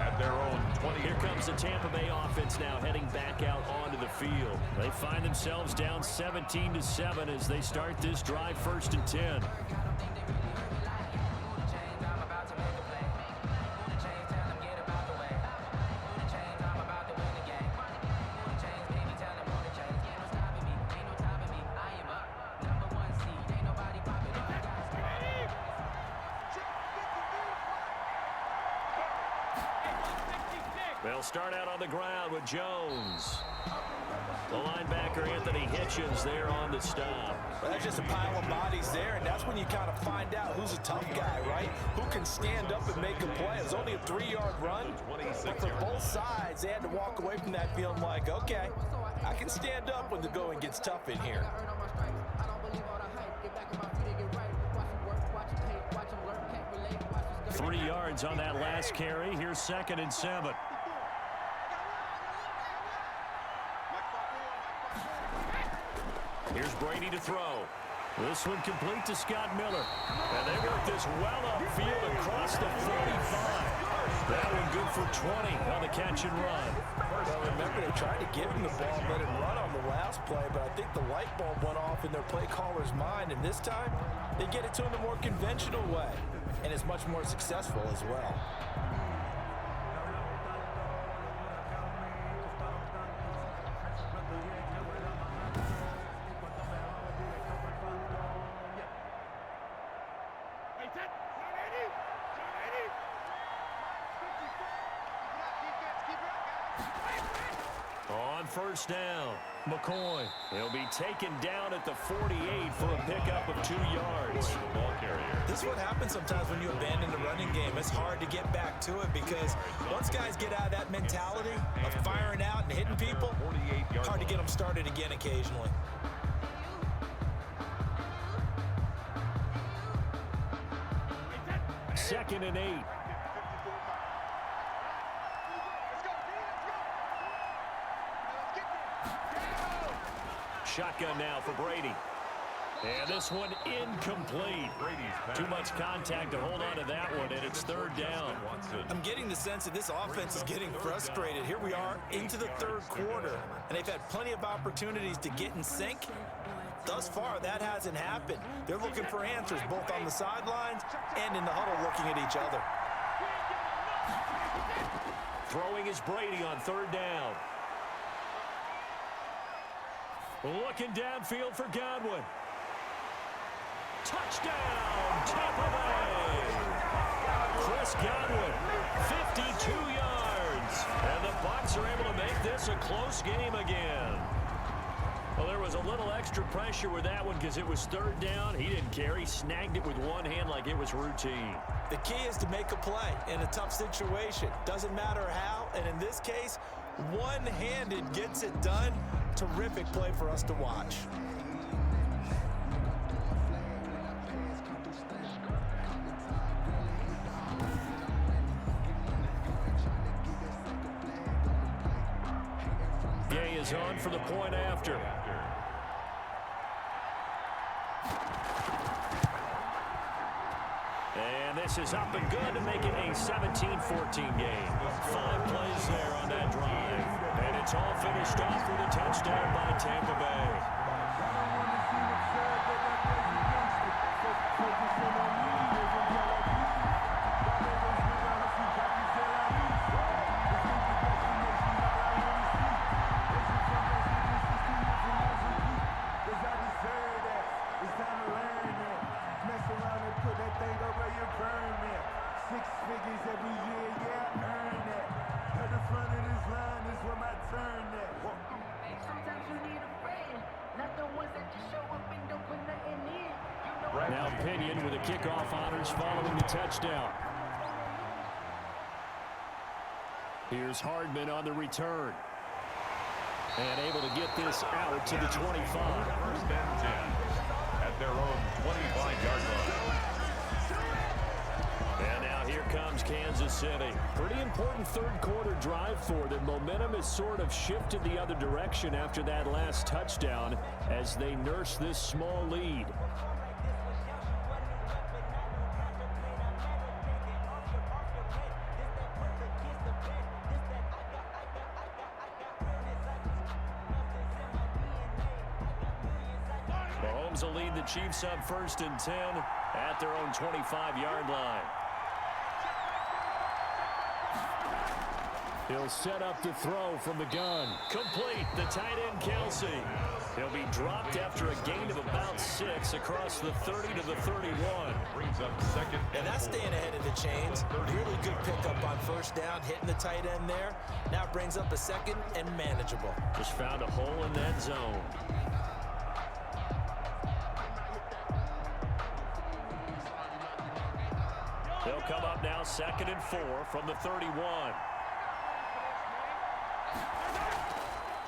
at their own 20. Here comes the Tampa Bay offense now heading back out onto the field. They find themselves down 17-7 as they start this drive, 1st and 10. They'll start out on the ground with Jones. The linebacker, Anthony Hitchens, there on the stop. Well, that's just a pile of bodies there, and that's when you kind of find out who's a tough guy, right? Who can stand up and make a play. It was only a 3-yard run, but for both sides, they had to walk away from that feeling like, okay, I can stand up when the going gets tough in here. 3 yards on that last carry. Here's 2nd and 7. Here's Brady to throw. This one complete to Scott Miller. And they work this well upfield across the 45. That one good for 20 on the catch and run. Well, remember, they tried to give him the ball and let him run on the last play, but I think the light bulb went off in their play caller's mind, and this time they get it to him the more conventional way, and it's much more successful as well. On 1st down, McCoy. He'll be taken down at the 48 for a pickup of 2 yards. This is what happens sometimes when you abandon the running game. It's hard to get back to it because once guys get out of that mentality of firing out and hitting people, it's hard to get them started again occasionally. Second and 8. Shotgun now for Brady. And this one incomplete. Too much contact to hold on to that one, and it's 3rd down. I'm getting the sense that this offense is getting frustrated. Here we are into the 3rd quarter, and they've had plenty of opportunities to get in sync. Thus far, that hasn't happened. They're looking for answers both on the sidelines and in the huddle looking at each other. Throwing is Brady on 3rd down. Looking downfield for Godwin. Touchdown, Tampa Bay. Chris Godwin, 52 yards. And the Bucs are able to make this a close game again. Well, there was a little extra pressure with that one because it was third down. He didn't care. He snagged it with one hand like it was routine. The key is to make a play in a tough situation. Doesn't matter how, and in this case, one-handed gets it done. Terrific play for us to watch. Gay is on for the point after. And this is up and good to make it a 17-14 game. 5 plays there on that drive. And it's all finished off with a touchdown by Tampa Bay. Now Pinion with the kickoff honors following the touchdown. Here's Hardman on the return. And able to get this out to the 25. First and 10 at their own 25-yard line. And now here comes Kansas City. Pretty important third quarter drive for them. Momentum has sort of shifted the other direction after that last touchdown as they nurse this small lead. Mahomes will lead the Chiefs up 1st and 10 at their own 25-yard line. He'll set up the throw from the gun. Complete, the tight end Kelsey. He'll be dropped after a gain of about 6 across the 30 to the 31. Brings up second. And that's staying ahead of the chains. Really good pickup on first down, hitting the tight end there. Now brings up a second and manageable. Just found a hole in that zone. They'll come up now 2nd and 4 from the 31.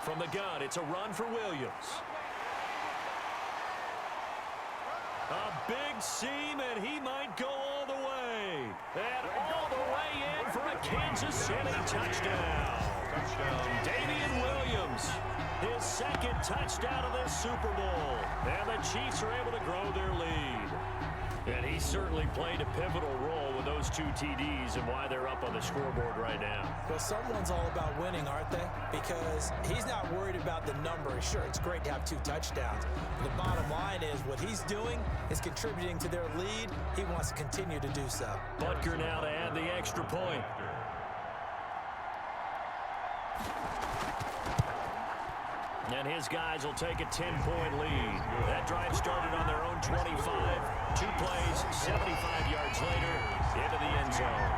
From the gun, it's a run for Williams. A big seam, and he might go all the way. And all the way in for a Kansas City touchdown. Damian Williams, his 2nd touchdown of this Super Bowl. And the Chiefs are able to grow their lead. And he certainly played a pivotal role with those 2 TDs and why they're up on the scoreboard right now. Well, someone's all about winning, aren't they? Because he's not worried about the number. Sure, it's great to have 2 touchdowns. The bottom line is what he's doing is contributing to their lead. He wants to continue to do so. Butker now to add the extra point. And his guys will take a 10-point lead. That drive started on their own 25. 2 plays, 75 yards later, into the end zone.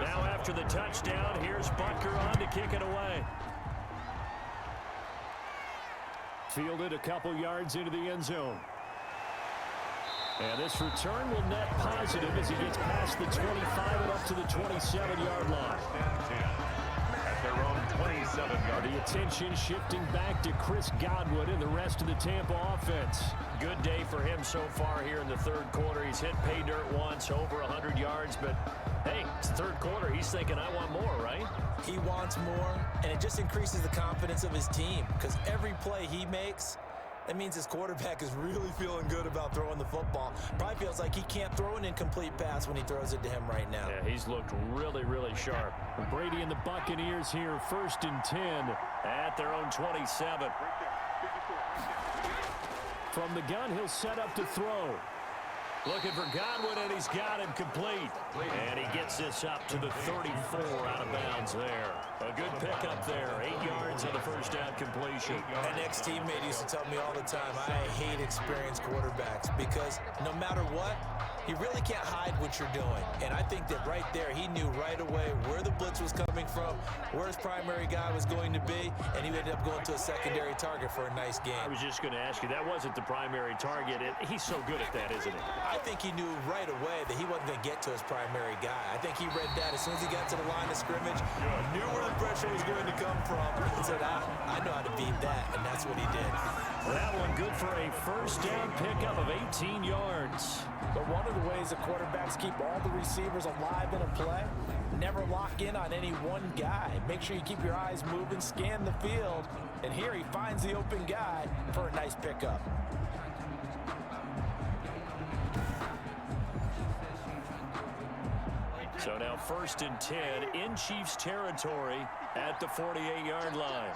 Now after the touchdown, here's Butker on to kick it away. Fielded a couple yards into the end zone. And this return will net positive as he gets past the 25 and up to the 27-yard line. At their own 27-yard line. The attention shifting back to Chris Godwin and the rest of the Tampa offense. Good day for him so far here in the third quarter. He's hit pay dirt once, over 100 yards, but hey, it's the third quarter. He's thinking, I want more, right? He wants more, and it just increases the confidence of his team because every play he makes, that means his quarterback is really feeling good about throwing the football. Probably feels like he can't throw an incomplete pass when he throws it to him right now. Yeah, he's looked really, really sharp. Brady and the Buccaneers here, 1st and 10 at their own 27. From the gun, he'll set up to throw. Looking for Godwin, and he's got him complete. And he gets this up to the 34 out of bounds there. A good pickup there. 8 yards on the first down completion. An ex-teammate used to tell me all the time, I hate experienced quarterbacks because no matter what, you really can't hide what you're doing. And I think that right there, he knew right away where the blitz was coming from, where his primary guy was going to be, and he ended up going to a secondary target for a nice game. I was just going to ask you, that wasn't the primary target. He's so good at that, isn't he? I think he knew right away that he wasn't going to get to his primary guy. I think he read that as soon as he got to the line of scrimmage, knew where the pressure was going to come from, and said, I know how to beat that, and that's what he did. That one good for a first down pickup of 18 yards. But one of the ways the quarterbacks keep all the receivers alive in a play, never lock in on any one guy. Make sure you keep your eyes moving, scan the field, and here he finds the open guy for a nice pickup. So now 1st and 10 in Chiefs territory at the 48-yard line.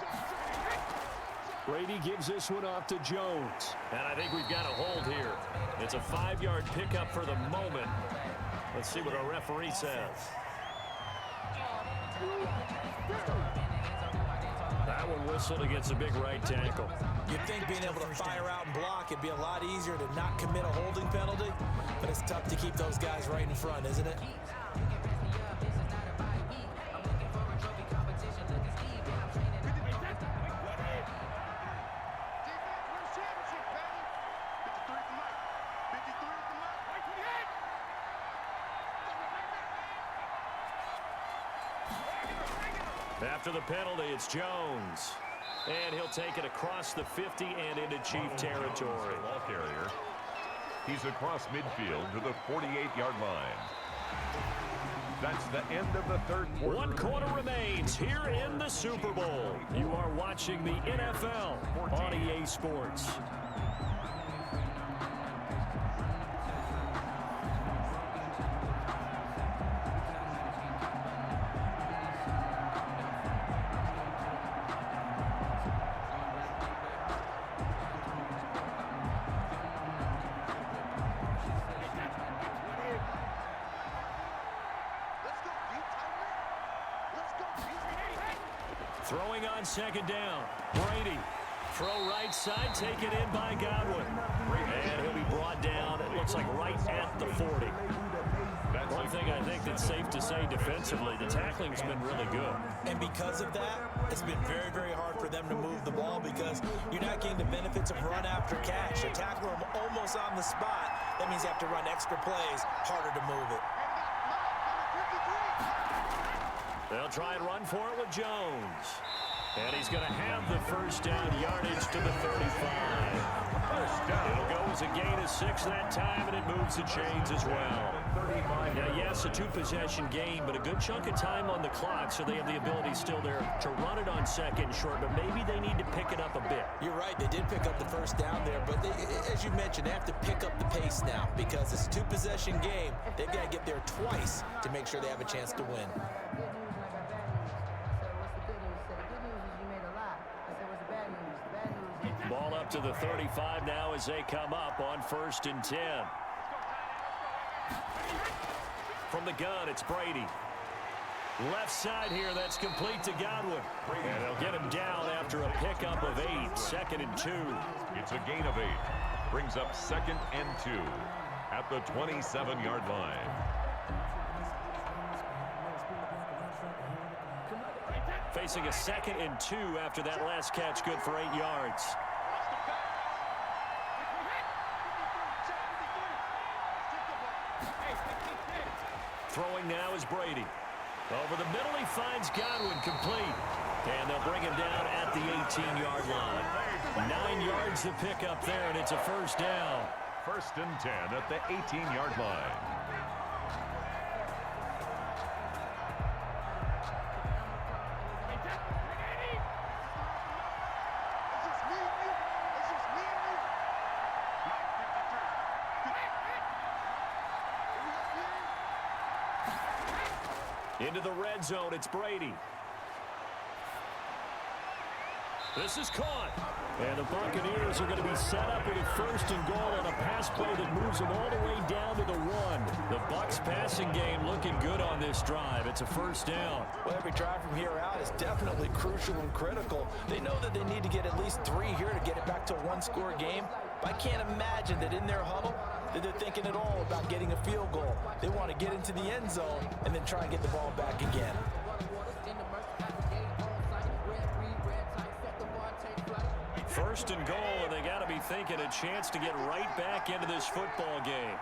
Brady gives this one off to Jones. And I think we've got a hold here. It's a 5-yard pickup for the moment. Let's see what our referee says. That one whistled against a big right tackle. You'd think being able to fire out and block, it'd be a lot easier to not commit a holding penalty, but it's tough to keep those guys right in front, isn't it? After the penalty, it's Jones. And he'll take it across the 50 and into Chief territory. Ball carrier. He's across midfield to the 48-yard line. That's the end of the third quarter. 1 quarter remains here in the Super Bowl. You are watching the NFL on EA Sports. Throwing on 2nd down. Brady. Throw right side, taken in by Godwin. And he'll be brought down, it looks like right at the 40. One thing I think that's safe to say defensively, the tackling's been really good. And because of that, it's been very, very hard for them to move the ball because you're not getting the benefits of run after catch. You tackle them almost on the spot. That means you have to run extra plays, harder to move it. They'll try and run for it with Jones. And he's going to have the first down yardage to the 35. First down. It'll go as a gain of 6 that time, and it moves the chains as well. Now, yes, a 2-possession game, but a good chunk of time on the clock, so they have the ability still there to run it on 2nd and short, but maybe they need to pick it up a bit. You're right, they did pick up the first down there, but as you mentioned, they have to pick up the pace now because it's a 2-possession game. They've got to get there twice to make sure they have a chance to win. Ball up to the 35 now as they come up on 1st and 10. From the gun, it's Brady. Left side here, that's complete to Godwin. And they'll get him down after a pickup of 8, 2nd and 2. It's a gain of 8. Brings up 2nd and 2 at the 27-yard line. Facing a 2nd and 2 after that last catch, good for 8 yards. Throwing now is Brady. Over the middle, he finds Godwin complete. And they'll bring him down at the 18-yard line. 9 yards to pick up there, and it's a first down. 1st and 10 at the 18-yard line. Into the red zone, it's Brady. This is caught. And the Buccaneers are going to be set up with a 1st and goal on a pass play that moves them all the way down to the 1. The Bucs passing game looking good on this drive. It's a 1st down. Well, every drive from here out is definitely crucial and critical. They know that they need to get at least 3 here to get it back to a 1-score game. But I can't imagine that in their huddle that they're thinking at all about getting a field goal. They want to get into the end zone and then try and get the ball back again. 1st and goal, and they got to be thinking a chance to get right back into this football game.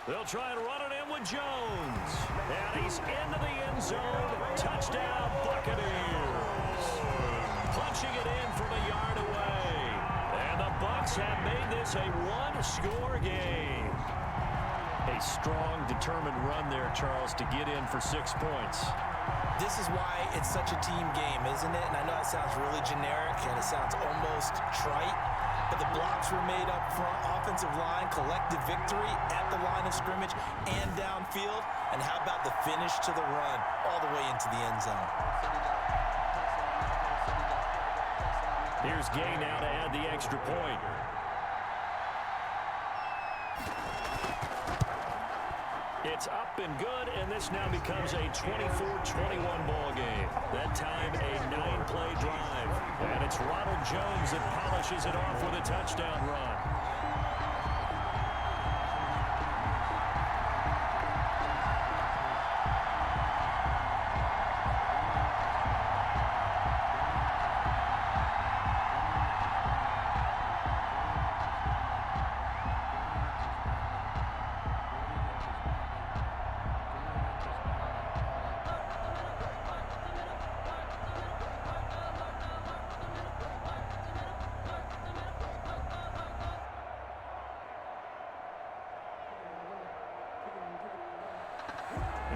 They'll try and run it in with Jones. And he's into the end zone. Touchdown, Buccaneers. Punching it in from a yard away. And the Bucs have made this a 1-score game. A strong, determined run there, Charles, to get in for 6 points. This is why it's such a team game, isn't it? And I know it sounds really generic and it sounds almost trite, but the blocks were made up front, offensive line, collective victory at the line of scrimmage and downfield. And how about the finish to the run all the way into the end zone? Here's Gay now to add the extra point. It's up and good, and this now becomes a 24-21 ball game. That time, a 9-play drive. And it's Ronald Jones that polishes it off with a touchdown run.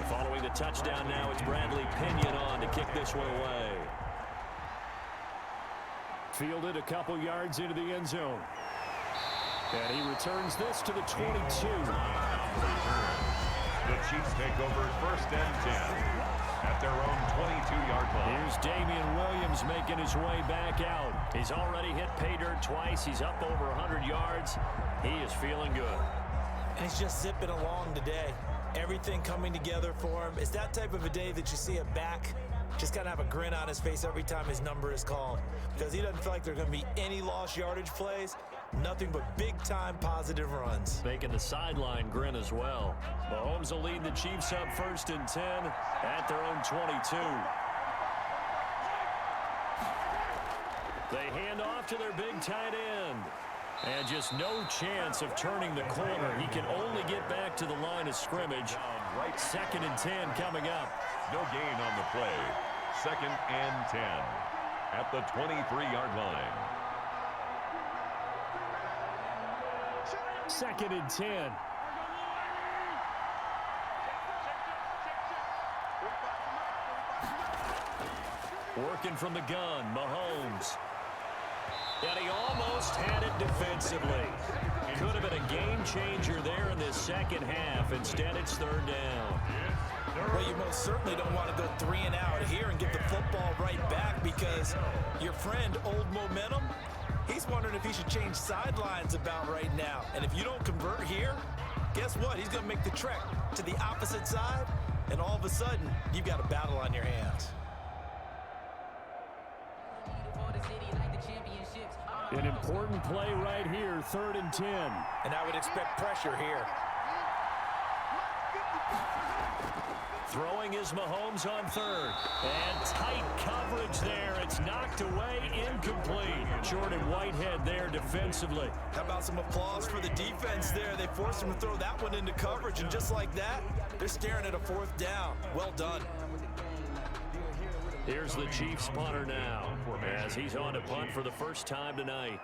Following the touchdown now, it's Bradley Pinion on to kick this one away. Fielded a couple yards into the end zone. And he returns this to the 22. The Chiefs take over 1st and 10 at their own 22-yard line. Here's Damian Williams making his way back out. He's already hit pay dirt twice. He's up over 100 yards. He is feeling good. And he's just zipping along today. Everything coming together for him. It's that type of a day that you see a back just kind of have a grin on his face every time his number is called, because he doesn't feel like there are going to be any lost yardage plays. Nothing but big-time positive runs. Making the sideline grin as well. Mahomes will lead the Chiefs up 1st and 10 at their own 22. They hand off to their big tight end. And just no chance of turning the corner. He can only get back to the line of scrimmage. 2nd and 10 coming up. No gain on the play. 2nd and 10 at the 23-yard line. 2nd and 10. Working from the gun, Mahomes. And he almost had it defensively. Could have been a game changer there in this 2nd half. Instead, it's 3rd down. Well, you most certainly don't want to go 3 and out here and get the football right back, because your friend, Old Momentum, he's wondering if he should change sidelines about right now. And if you don't convert here, guess what? He's going to make the trek to the opposite side, and all of a sudden, you've got a battle on your hands. An important play right here, 3rd and 10. And I would expect pressure here. Throwing is Mahomes on 3rd. And tight coverage there. It's knocked away, incomplete. Jordan Whitehead there defensively. How about some applause for the defense there? They forced him to throw that one into coverage, and just like that, they're staring at a 4th down. Well done. Here's the Chiefs punter now, as he's on to punt for the first time tonight.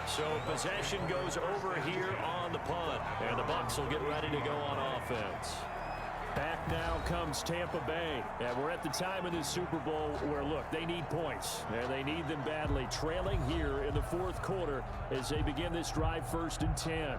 So possession goes over here on the punt, and the Bucs will get ready to go on offense. Back now comes Tampa Bay. And we're at the time in this Super Bowl where, look, they need points. And they need them badly. Trailing here in the fourth quarter as they begin this drive, 1st and 10.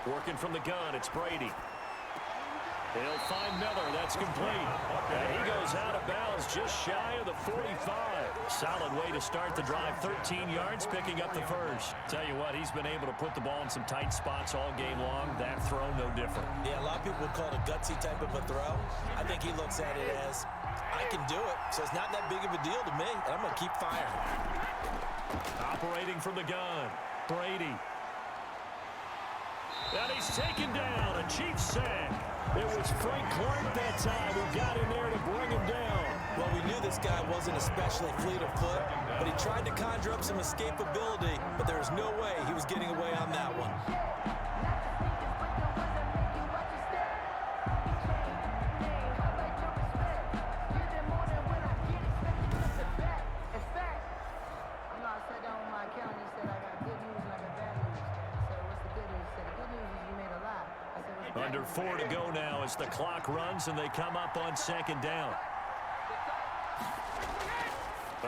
Working from the gun, it's Brady. He'll find Miller. That's complete. And he goes out of bounds just shy of the 45. Solid way to start the drive. 13 yards, picking up the first. Tell you what, he's been able to put the ball in some tight spots all game long. That throw, no different. Yeah, a lot of people would call it a gutsy type of a throw. I think he looks at it as, I can do it, so it's not that big of a deal to me, and I'm going to keep firing. Operating from the gun, Brady. And he's taken down, a Chiefs sack. It was Frank Clark that time who got in there to bring him down. Well, we knew this guy wasn't especially fleet of foot, but he tried to conjure up some escapability, but there was no way he was getting away on that one. Under 4 to go now as the clock runs and they come up on 2nd down.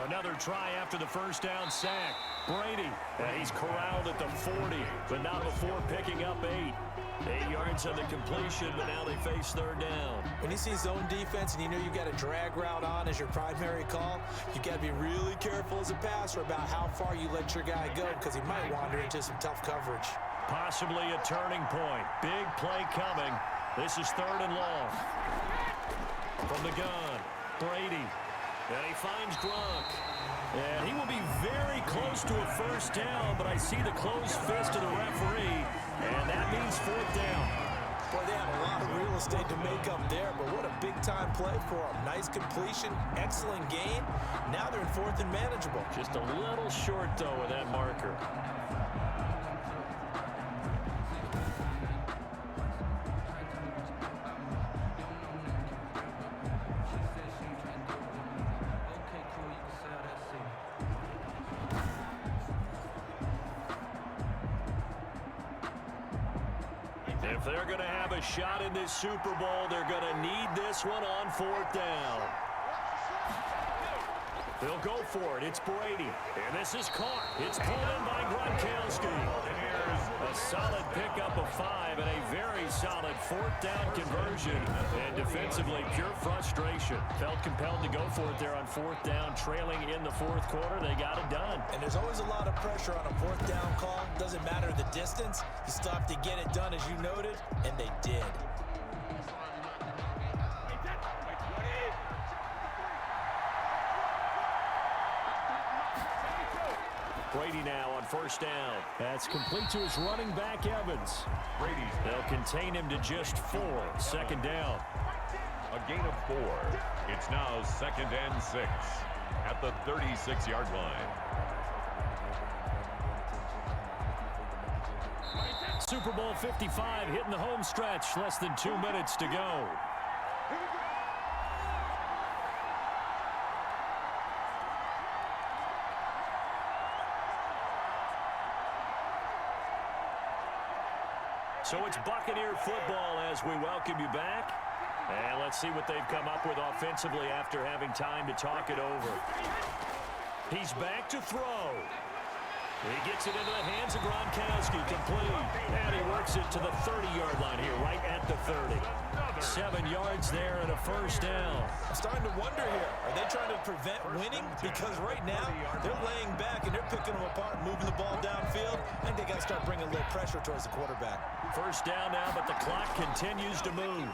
Another try after the first down sack. Brady, and he's corralled at the 40, but not before picking up 8. 8 yards on the completion, but now they face 3rd down. When you see zone defense and you know you've got a drag route on as your primary call, you got to be really careful as a passer about how far you let your guy go because he might wander into some tough coverage. Possibly a turning point. Big play coming. This is 3rd and long. From the gun, Brady. And he finds Gronk. And he will be very close to a first down, but I see the closed fist of the referee, and that means 4th down. Boy, they have a lot of real estate to make up there, but what a big-time play for them. Nice completion, excellent gain. Now they're in 4th and manageable. Just a little short, though, with that marker. If they're going to have a shot in this Super Bowl, they're going to need this one on 4th down. They'll go for it. It's Brady. And this is caught. It's pulled in by Gronkowski. A solid pickup of 5 and a very solid 4th down conversion. And defensively, pure frustration. Felt compelled to go for it there on 4th down, trailing in the 4th quarter. They got it done. And there's always a lot of pressure on a 4th down call. Doesn't matter the distance. You still have to get it done, as you noted, and they did. Brady now on 1st down. That's complete to his running back, Evans. Brady. They'll contain him to just 4. 2nd down. A gain of 4. It's now 2nd and 6 at the 36-yard line. Super Bowl 55 hitting the home stretch. Less than 2 minutes to go. So it's Buccaneer football as we welcome you back. And let's see what they've come up with offensively after having time to talk it over. He's back to throw. He gets it into the hands of Gronkowski, complete. And he works it to the 30-yard line here, right at the 30. 7 yards there and a 1st down. I'm starting to wonder here. Are they trying to prevent winning? Because right now, they're laying back and they're picking them apart and moving the ball downfield. I think they got to start bringing a little pressure towards the quarterback. 1st down now, but the clock continues to move.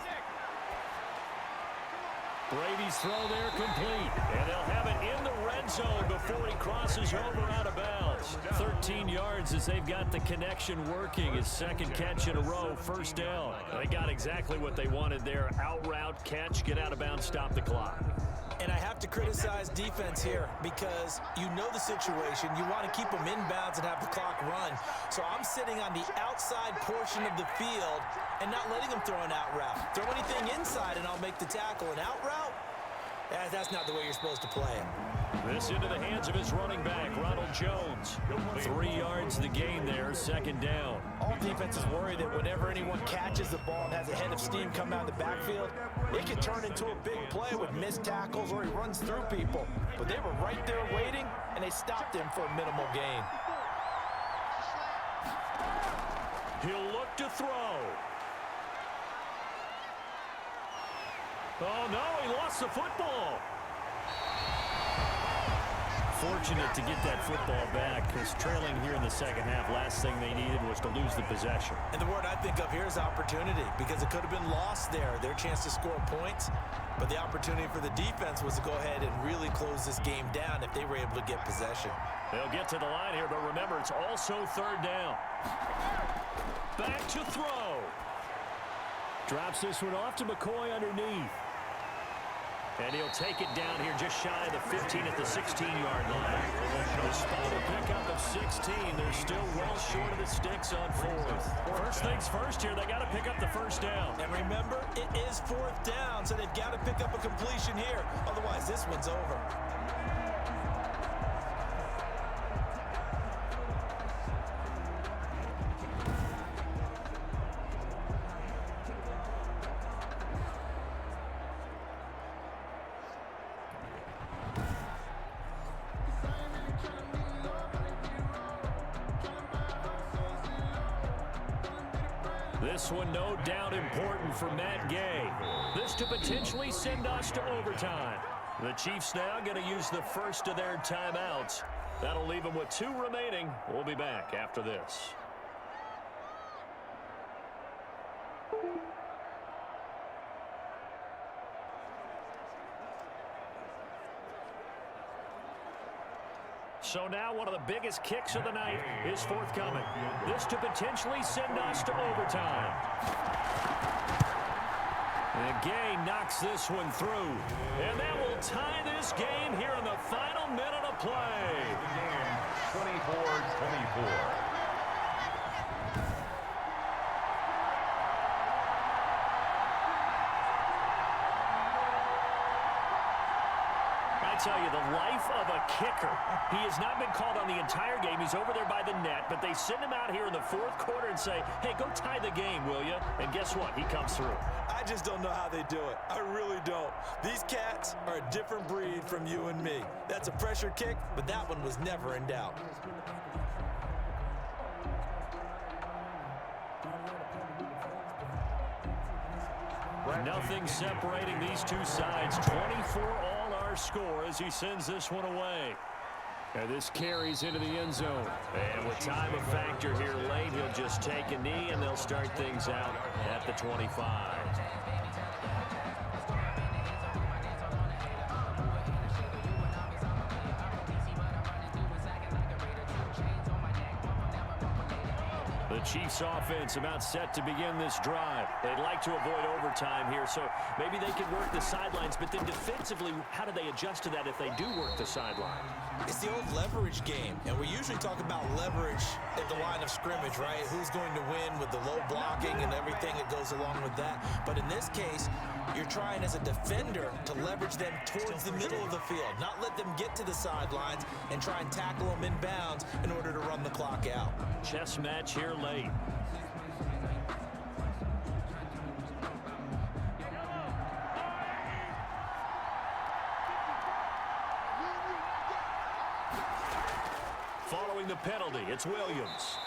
Brady's throw there complete. And they'll have it in the red zone before he crosses over out of bounds. 13 yards as they've got the connection working. His 2nd catch in a row, 1st down. They got exactly what they wanted there. Out route, catch, get out of bounds, stop the clock. And I have to criticize defense here because you know the situation. You want to keep them inbounds and have the clock run. So I'm sitting on the outside portion of the field and not letting them throw an out route. Throw anything inside and I'll make the tackle. An out route? That's not the way you're supposed to play it. This into the hands of his running back, Ronald Jones. 3 yards the gain there, second down. All defenses worry that whenever anyone catches the ball and has a head of steam come out of the backfield, it can turn into a big play with missed tackles or he runs through people. But they were right there waiting, and they stopped him for a minimal gain. He'll look to throw. Oh, no, he lost the football. Fortunate to get that football back because trailing here in the second half, last thing they needed was to lose the possession. And the word I think of here is opportunity because it could have been lost there, their chance to score points. But the opportunity for the defense was to go ahead and really close this game down if they were able to get possession. They'll get to the line here, but remember, it's also third down. Back to throw. Drops this one off to McCoy underneath. And he'll take it down here just shy of the 15 at the 16-yard line. Despite a pickup of 16, they're still well short of the sticks on fourth. First things first here, they got to pick up the first down. And remember, it is fourth down, so they've got to pick up a completion here. Otherwise, this one's over. This one no doubt important for Matt Gay. This to potentially send us to overtime. The Chiefs now going to use the first of their timeouts. That'll leave them with 2 remaining. We'll be back after this. So now one of the biggest kicks of the night is forthcoming. This to potentially send us to overtime. And Gay knocks this one through. And that will tie this game here in the final minute of play. 24-24. I tell you, the life of a kicker. He has not been called on the entire game. He's over there by the net, but they send him out here in the fourth quarter and say, hey, go tie the game, will you? And guess what? He comes through. I just don't know how they do it. I really don't. These cats are a different breed from you and me. That's a pressure kick, but that one was never in doubt. Nothing separating these two sides. 24 all our score as he sends this one away. And this carries into the end zone. And with time of factor here late, he'll just take a knee and they'll start things out at the 25. The Chiefs offense about set to begin this drive. They'd like to avoid overtime here, so maybe they can work the sidelines, but then defensively, how do they adjust to that if they do work the sideline? It's the old leverage game, and we usually talk about leverage at the line of scrimmage, right? Who's going to win with the low blocking and everything that goes along with that. But in this case, you're trying as a defender to leverage them towards the middle of the field, not let them get to the sidelines and try and tackle them in bounds in order to run the clock out. Chess match here late. Following the penalty, it's Williams.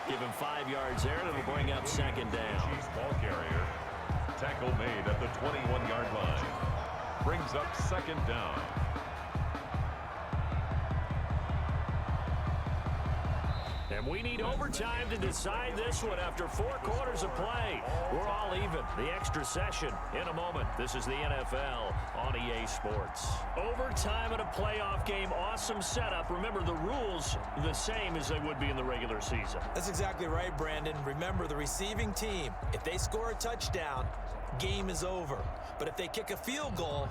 Give him 5 yards there, and it'll bring up second down. Chiefs ball carrier. Tackle made at the 21-yard line. Brings up second down. And we need overtime to decide this one after 4 quarters of play. We're all even. The extra session in a moment. This is the NFL on EA Sports. Overtime in a playoff game. Awesome setup. Remember, the rules the same as they would be in the regular season. That's exactly right, Brandon. Remember, the receiving team, if they score a touchdown, game is over. But if they kick a field goal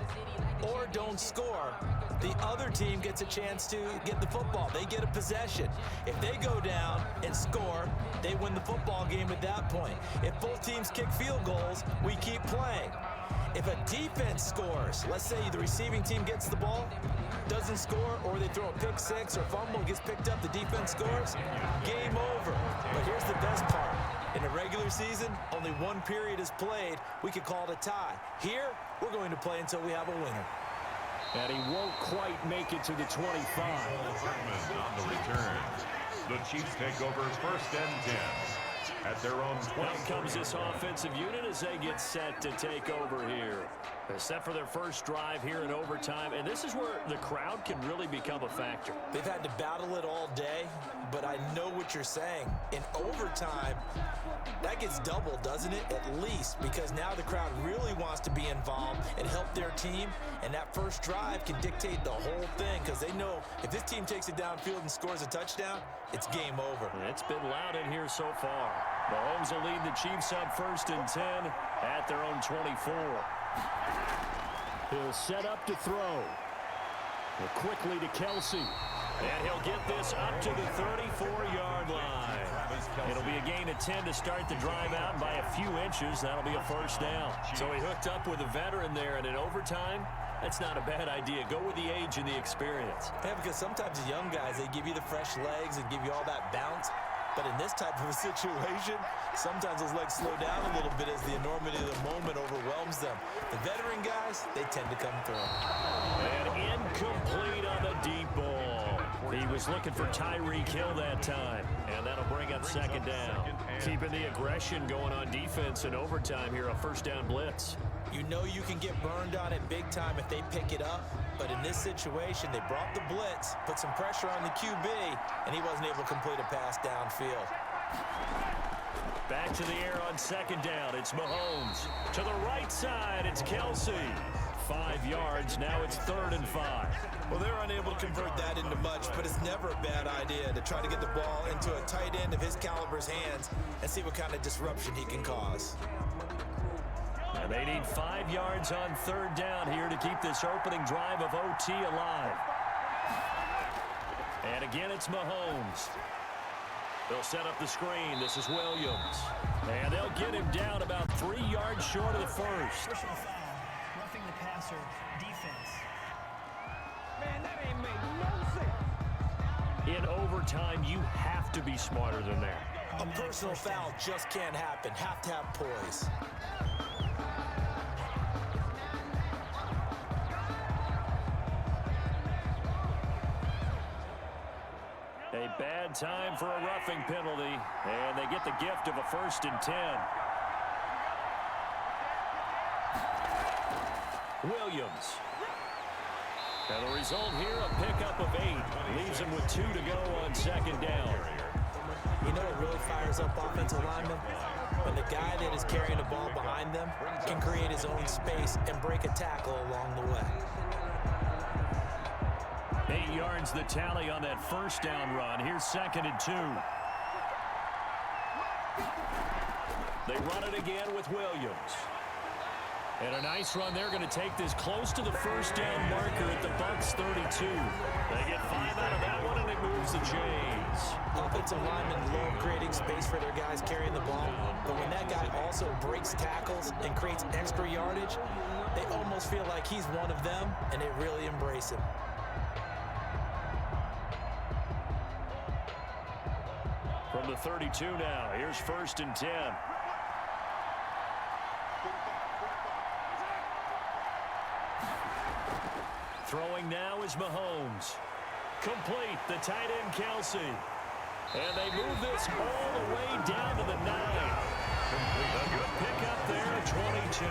or don't score, the other team gets a chance to get the football. They get a possession. If they go down and score, they win the football game at that point. If both teams kick field goals, we keep playing. If a defense scores, let's say the receiving team gets the ball, doesn't score, or they throw a pick six or fumble, gets picked up, the defense scores, game over. But here's the best part. In a regular season, only one period is played. We could call it a tie. Here, we're going to play until we have a winner. And he won't quite make it to the 25. On the return. The Chiefs take over first and 10 at their own 20. Now comes this offensive unit as they get set to take over here. They're set for their first drive here in overtime, and this is where the crowd can really become a factor. They've had to battle it all day, but I know what you're saying. In overtime, that gets doubled, doesn't it? At least, because now the crowd really wants to be involved and help their team, and that first drive can dictate the whole thing, because they know if this team takes it downfield and scores a touchdown, it's game over. It's been loud in here so far. Mahomes will lead the Chiefs up first and 10 at their own 24. He'll set up to throw. Quickly to Kelsey. And he'll get this up to the 34-yard line. It'll be a gain of 10 to start the drive out by a few inches. That'll be a first down. So he hooked up with a veteran there, and in overtime, that's not a bad idea. Go with the age and the experience. Yeah, because sometimes the young guys, they give you the fresh legs and give you all that bounce. But in this type of a situation, sometimes those legs slow down a little bit as the enormity of the moment overwhelms them. The veteran guys, they tend to come through. And incomplete on the deep ball. He was looking for Tyreek Hill that time, and that'll bring up second down. Keeping the aggression going on defense in overtime here, a first down blitz. You know you can get burned on it big time if they pick it up, but in this situation, they brought the blitz, put some pressure on the QB, and he wasn't able to complete a pass downfield. Back to the air on second down. It's Mahomes. To the right side, it's Kelsey. 5 yards. Now it's 3rd and 5. Well, they're unable to convert that into much, but it's never a bad idea to try to get the ball into a tight end of his caliber's hands and see what kind of disruption he can cause. And they need 5 yards on 3rd down here to keep this opening drive of OT alive. And again, it's Mahomes. They'll set up the screen. This is Williams. And they'll get him down about 3 yards short of the first. Personal foul, roughing the passer, defense. Man, that ain't make no sense. In overtime, you have to be smarter than that. A personal foul just can't happen. Have to have poise. A bad time for a roughing penalty, and they get the gift of a 1st and 10. Williams. And the result here, a pickup of 8. Leaves him with 2 to go on second down. You know what really fires up offensive linemen? When the guy that is carrying the ball behind them can create his own space and break a tackle along the way. 8 yards the tally on that first down run. Here's 2nd and 2. They run it again with Williams. And a nice run. They're going to take this close to the first down marker at the Bucs 32. They get 5 out of that one, and it moves the chains. Offensive linemen love creating space for their guys carrying the ball, but when that guy also breaks tackles and creates extra yardage, they almost feel like he's one of them, and they really embrace him. From the 32 now, here's 1st and 10. Throwing now is Mahomes. Complete, the tight end Kelsey. And they move this all the way down to the 9. A good pickup there at 22.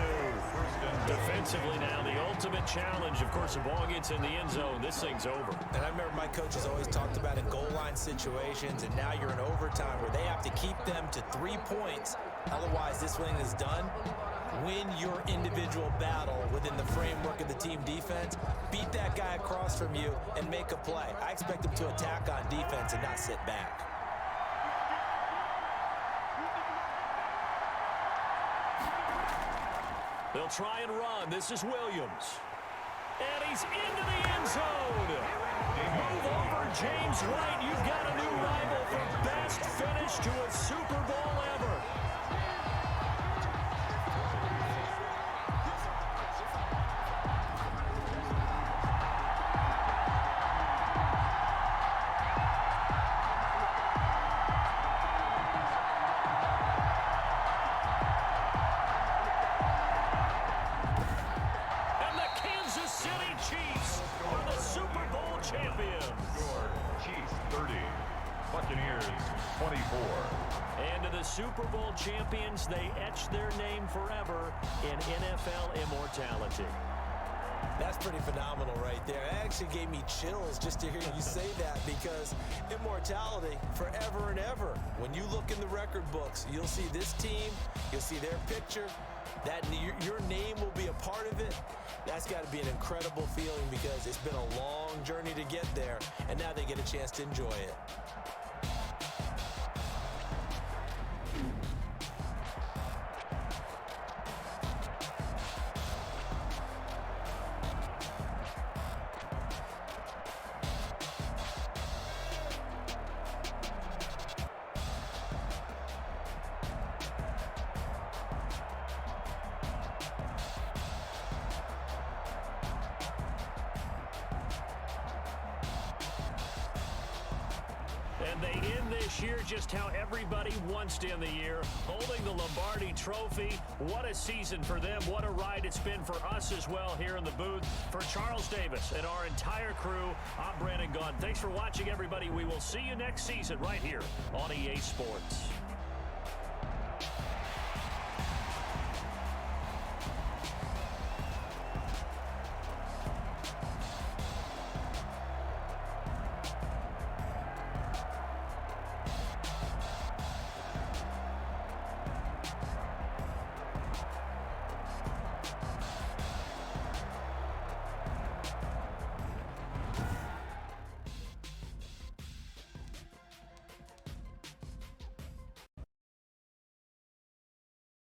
Defensively now, the ultimate challenge. Of course, the ball gets in the end zone, this thing's over. And I remember my coaches always talked about in goal line situations, and now you're in overtime where they have to keep them to 3 points. Otherwise, this thing is done. Win your individual battle within the framework of the team defense. Beat that guy across from you and make a play. I expect them to attack on defense and not sit back. They'll try and run. This is Williams. And he's into the end zone. Move over, James White. You've got a new rival for best finish to a Super Bowl ever. Buccaneers 24. And to the Super Bowl champions, they etch their name forever in NFL immortality. That's pretty phenomenal right there. It actually gave me chills just to hear you say that, because immortality forever and ever. When you look in the record books, you'll see this team, you'll see their picture, that your name will be a part of it. That's got to be an incredible feeling, because it's been a long journey to get there, and now they get a chance to enjoy it. And they end this year just how everybody wants to end the year, holding the Lombardi Trophy. What a season for them. What a ride it's been for us as well here in the booth. For Charles Davis and our entire crew, I'm Brandon Gunn. Thanks for watching, everybody. We will see you next season right here on EA Sports.